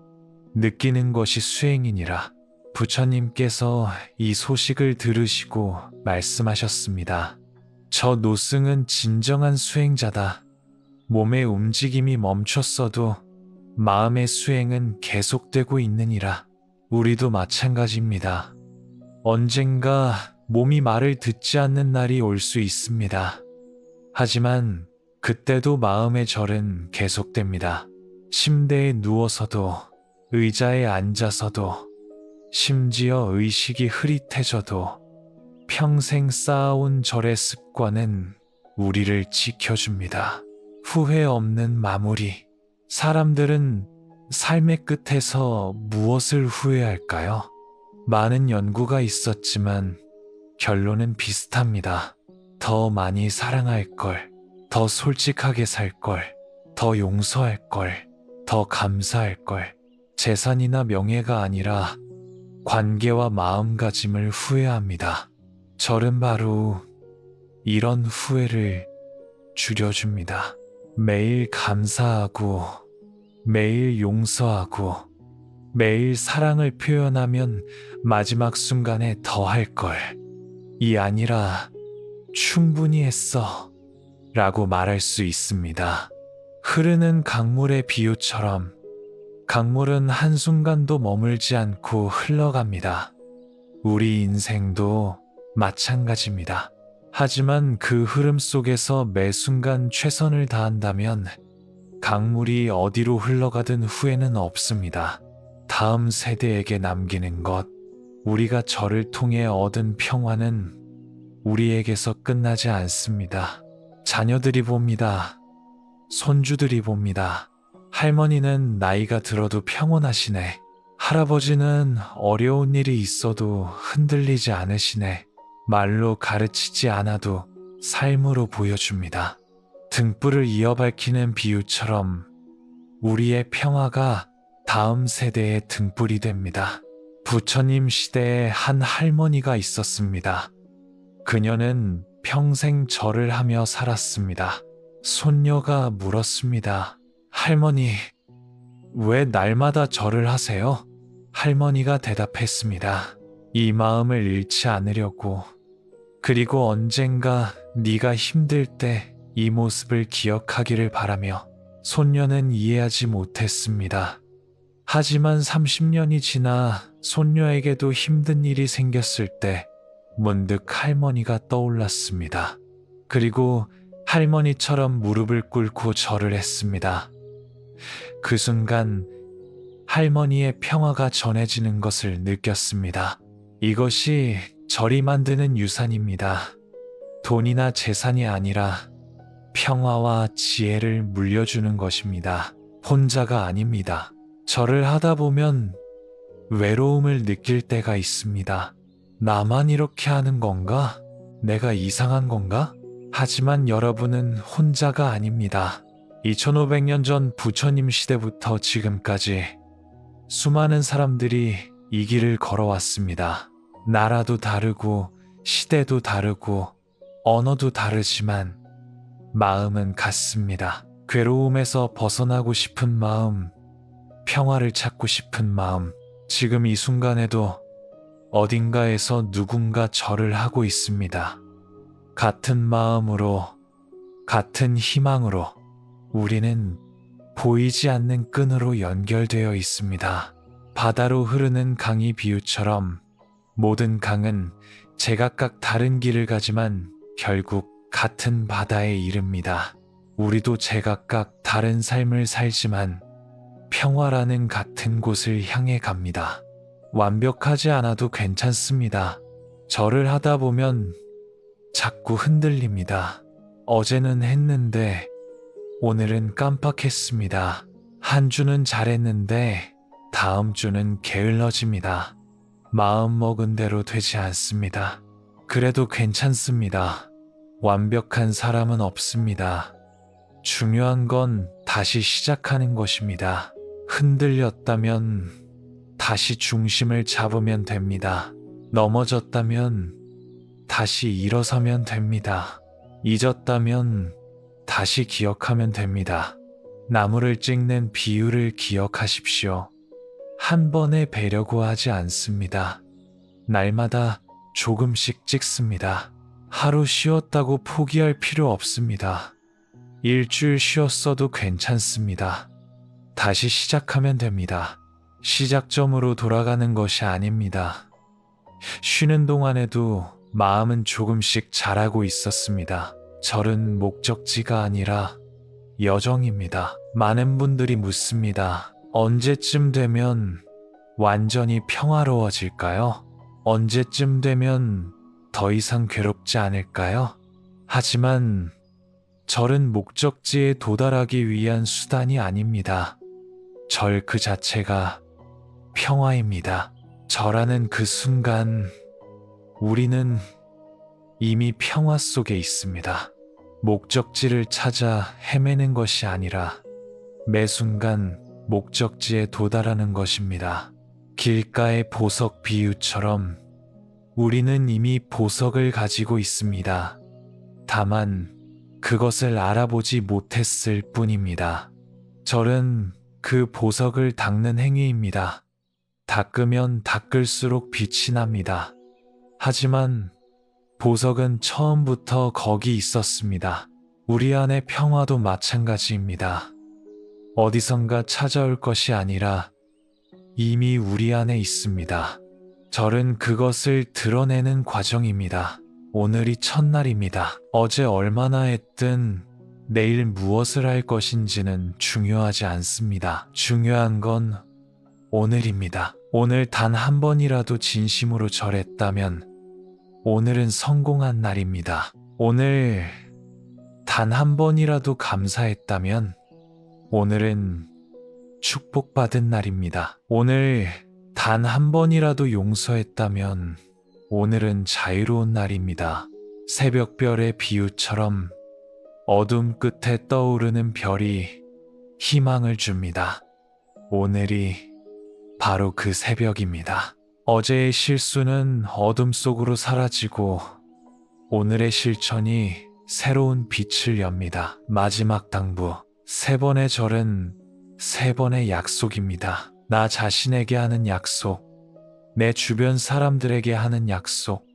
느끼는 것이 수행이니라. 부처님께서 이 소식을 들으시고 말씀하셨습니다. 저 노승은 진정한 수행자다. 몸의 움직임이 멈췄어도 마음의 수행은 계속되고 있느니라. 우리도 마찬가지입니다. 언젠가 몸이 말을 듣지 않는 날이 올 수 있습니다. 하지만 그때도 마음의 절은 계속됩니다. 침대에 누워서도, 의자에 앉아서도, 심지어 의식이 흐릿해져도 평생 쌓아온 절의 습관은 우리를 지켜줍니다. 후회 없는 마무리. 사람들은 삶의 끝에서 무엇을 후회할까요? 많은 연구가 있었지만 결론은 비슷합니다. 더 많이 사랑할 걸, 더 솔직하게 살 걸, 더 용서할 걸, 더 감사할 걸. 재산이나 명예가 아니라 관계와 마음가짐을 후회합니다. 절은 바로 이런 후회를 줄여줍니다. 매일 감사하고, 매일 용서하고, 매일 사랑을 표현하면 마지막 순간에 더 할 걸. 이 아니라 충분히 했어 라고 말할 수 있습니다. 흐르는 강물의 비유처럼 강물은 한순간도 머물지 않고 흘러갑니다. 우리 인생도 마찬가지입니다. 하지만 그 흐름 속에서 매 순간 최선을 다한다면 강물이 어디로 흘러가든 후회는 없습니다. 다음 세대에게 남기는 것, 우리가 절을 통해 얻은 평화는 우리에게서 끝나지 않습니다. 자녀들이 봅니다. 손주들이 봅니다. 할머니는 나이가 들어도 평온하시네. 할아버지는 어려운 일이 있어도 흔들리지 않으시네. 말로 가르치지 않아도 삶으로 보여줍니다. 등불을 이어 밝히는 비유처럼 우리의 평화가 다음 세대의 등불이 됩니다. 부처님 시대에 한 할머니가 있었습니다. 그녀는 평생 절을 하며 살았습니다. 손녀가 물었습니다. 할머니, 왜 날마다 절을 하세요? 할머니가 대답했습니다. 이 마음을 잃지 않으려고. 그리고 언젠가 네가 힘들 때 이 모습을 기억하기를 바라며. 손녀는 이해하지 못했습니다. 하지만 30년이 지나 손녀에게도 힘든 일이 생겼을 때 문득 할머니가 떠올랐습니다. 그리고 할머니처럼 무릎을 꿇고 절을 했습니다. 그 순간 할머니의 평화가 전해지는 것을 느꼈습니다. 이것이 절이 만드는 유산입니다. 돈이나 재산이 아니라 평화와 지혜를 물려주는 것입니다. 혼자가 아닙니다. 절을 하다 보면 외로움을 느낄 때가 있습니다. 나만 이렇게 하는 건가? 내가 이상한 건가? 하지만 여러분은 혼자가 아닙니다. 2500년 전 부처님 시대부터 지금까지 수많은 사람들이 이 길을 걸어왔습니다. 나라도 다르고 시대도 다르고 언어도 다르지만 마음은 같습니다. 괴로움에서 벗어나고 싶은 마음, 평화를 찾고 싶은 마음, 지금 이 순간에도 어딘가에서 누군가 절을 하고 있습니다. 같은 마음으로, 같은 희망으로 우리는 보이지 않는 끈으로 연결되어 있습니다. 바다로 흐르는 강이 비유처럼 모든 강은 제각각 다른 길을 가지만 결국 같은 바다에 이릅니다. 우리도 제각각 다른 삶을 살지만 평화라는 같은 곳을 향해 갑니다. 완벽하지 않아도 괜찮습니다. 절을 하다 보면 자꾸 흔들립니다. 어제는 했는데 오늘은 깜빡했습니다. 한 주는 잘했는데 다음 주는 게을러집니다. 마음 먹은 대로 되지 않습니다. 그래도 괜찮습니다. 완벽한 사람은 없습니다. 중요한 건 다시 시작하는 것입니다. 흔들렸다면 다시 중심을 잡으면 됩니다. 넘어졌다면 다시 일어서면 됩니다. 잊었다면 다시 기억하면 됩니다. 나무를 찍는 비유를 기억하십시오. 한 번에 베려고 하지 않습니다. 날마다 조금씩 찍습니다. 하루 쉬었다고 포기할 필요 없습니다. 일주일 쉬었어도 괜찮습니다. 다시 시작하면 됩니다. 시작점으로 돌아가는 것이 아닙니다. 쉬는 동안에도 마음은 조금씩 자라고 있었습니다. 절은 목적지가 아니라 여정입니다. 많은 분들이 묻습니다. 언제쯤 되면 완전히 평화로워질까요? 언제쯤 되면 더 이상 괴롭지 않을까요? 하지만 절은 목적지에 도달하기 위한 수단이 아닙니다. 절 그 자체가 평화입니다. 절하는 그 순간 우리는 이미 평화 속에 있습니다. 목적지를 찾아 헤매는 것이 아니라 매 순간 목적지에 도달하는 것입니다. 길가의 보석 비유처럼 우리는 이미 보석을 가지고 있습니다. 다만 그것을 알아보지 못했을 뿐입니다. 절은 그 보석을 닦는 행위입니다. 닦으면 닦을수록 빛이 납니다. 하지만 보석은 처음부터 거기 있었습니다. 우리 안의 평화도 마찬가지입니다. 어디선가 찾아올 것이 아니라 이미 우리 안에 있습니다. 절은 그것을 드러내는 과정입니다. 오늘이 첫날입니다. 어제 얼마나 했든 내일 무엇을 할 것인지는 중요하지 않습니다. 중요한 건 오늘입니다. 오늘 단 한 번이라도 진심으로 절했다면 오늘은 성공한 날입니다. 오늘 단 한 번이라도 감사했다면 오늘은 축복받은 날입니다. 오늘 단 한 번이라도 용서했다면 오늘은 자유로운 날입니다. 새벽별의 비유처럼 어둠 끝에 떠오르는 별이 희망을 줍니다. 오늘이 바로 그 새벽입니다. 어제의 실수는 어둠 속으로 사라지고 오늘의 실천이 새로운 빛을 엽니다. 마지막 당부, 3번의 절은 3번의 약속입니다. 나 자신에게 하는 약속, 내 주변 사람들에게 하는 약속,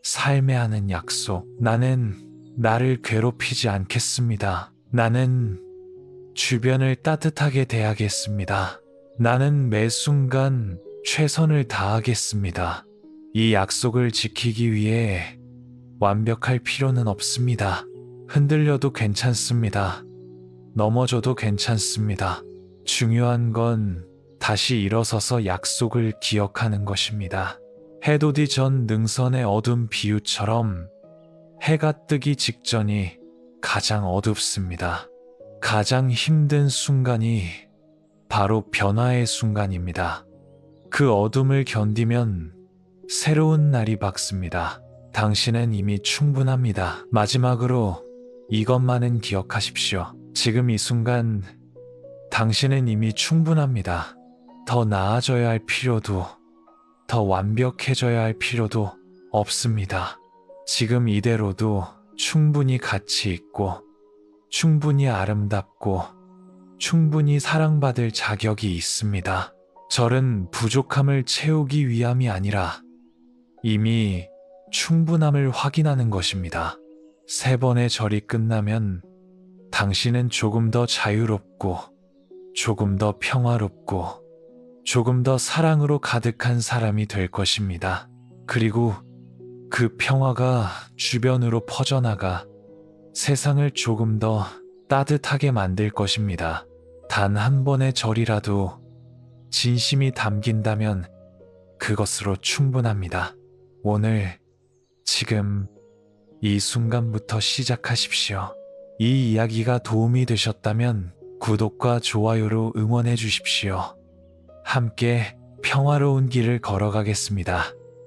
삶에 하는 약속. 나는 나를 괴롭히지 않겠습니다. 나는 주변을 따뜻하게 대하겠습니다. 나는 매 순간 최선을 다하겠습니다. 이 약속을 지키기 위해 완벽할 필요는 없습니다. 흔들려도 괜찮습니다. 넘어져도 괜찮습니다. 중요한 건 다시 일어서서 약속을 기억하는 것입니다. 해돋이 전 능선의 어둠 비유처럼 해가 뜨기 직전이 가장 어둡습니다. 가장 힘든 순간이 바로 변화의 순간입니다. 그 어둠을 견디면 새로운 날이 밝습니다. 당신은 이미 충분합니다. 마지막으로 이것만은 기억하십시오. 지금 이 순간 당신은 이미 충분합니다. 더 나아져야 할 필요도, 더 완벽해져야 할 필요도 없습니다. 지금 이대로도 충분히 가치 있고, 충분히 아름답고, 충분히 사랑받을 자격이 있습니다. 절은 부족함을 채우기 위함이 아니라 이미 충분함을 확인하는 것입니다. 3번의 절이 끝나면 당신은 조금 더 자유롭고, 조금 더 평화롭고, 조금 더 사랑으로 가득한 사람이 될 것입니다. 그리고 그 평화가 주변으로 퍼져나가 세상을 조금 더 따뜻하게 만들 것입니다. 단 한 번의 절이라도 진심이 담긴다면 그것으로 충분합니다. 오늘, 지금, 이 순간부터 시작하십시오. 이 이야기가 도움이 되셨다면 구독과 좋아요로 응원해 주십시오. 함께 평화로운 길을 걸어가겠습니다.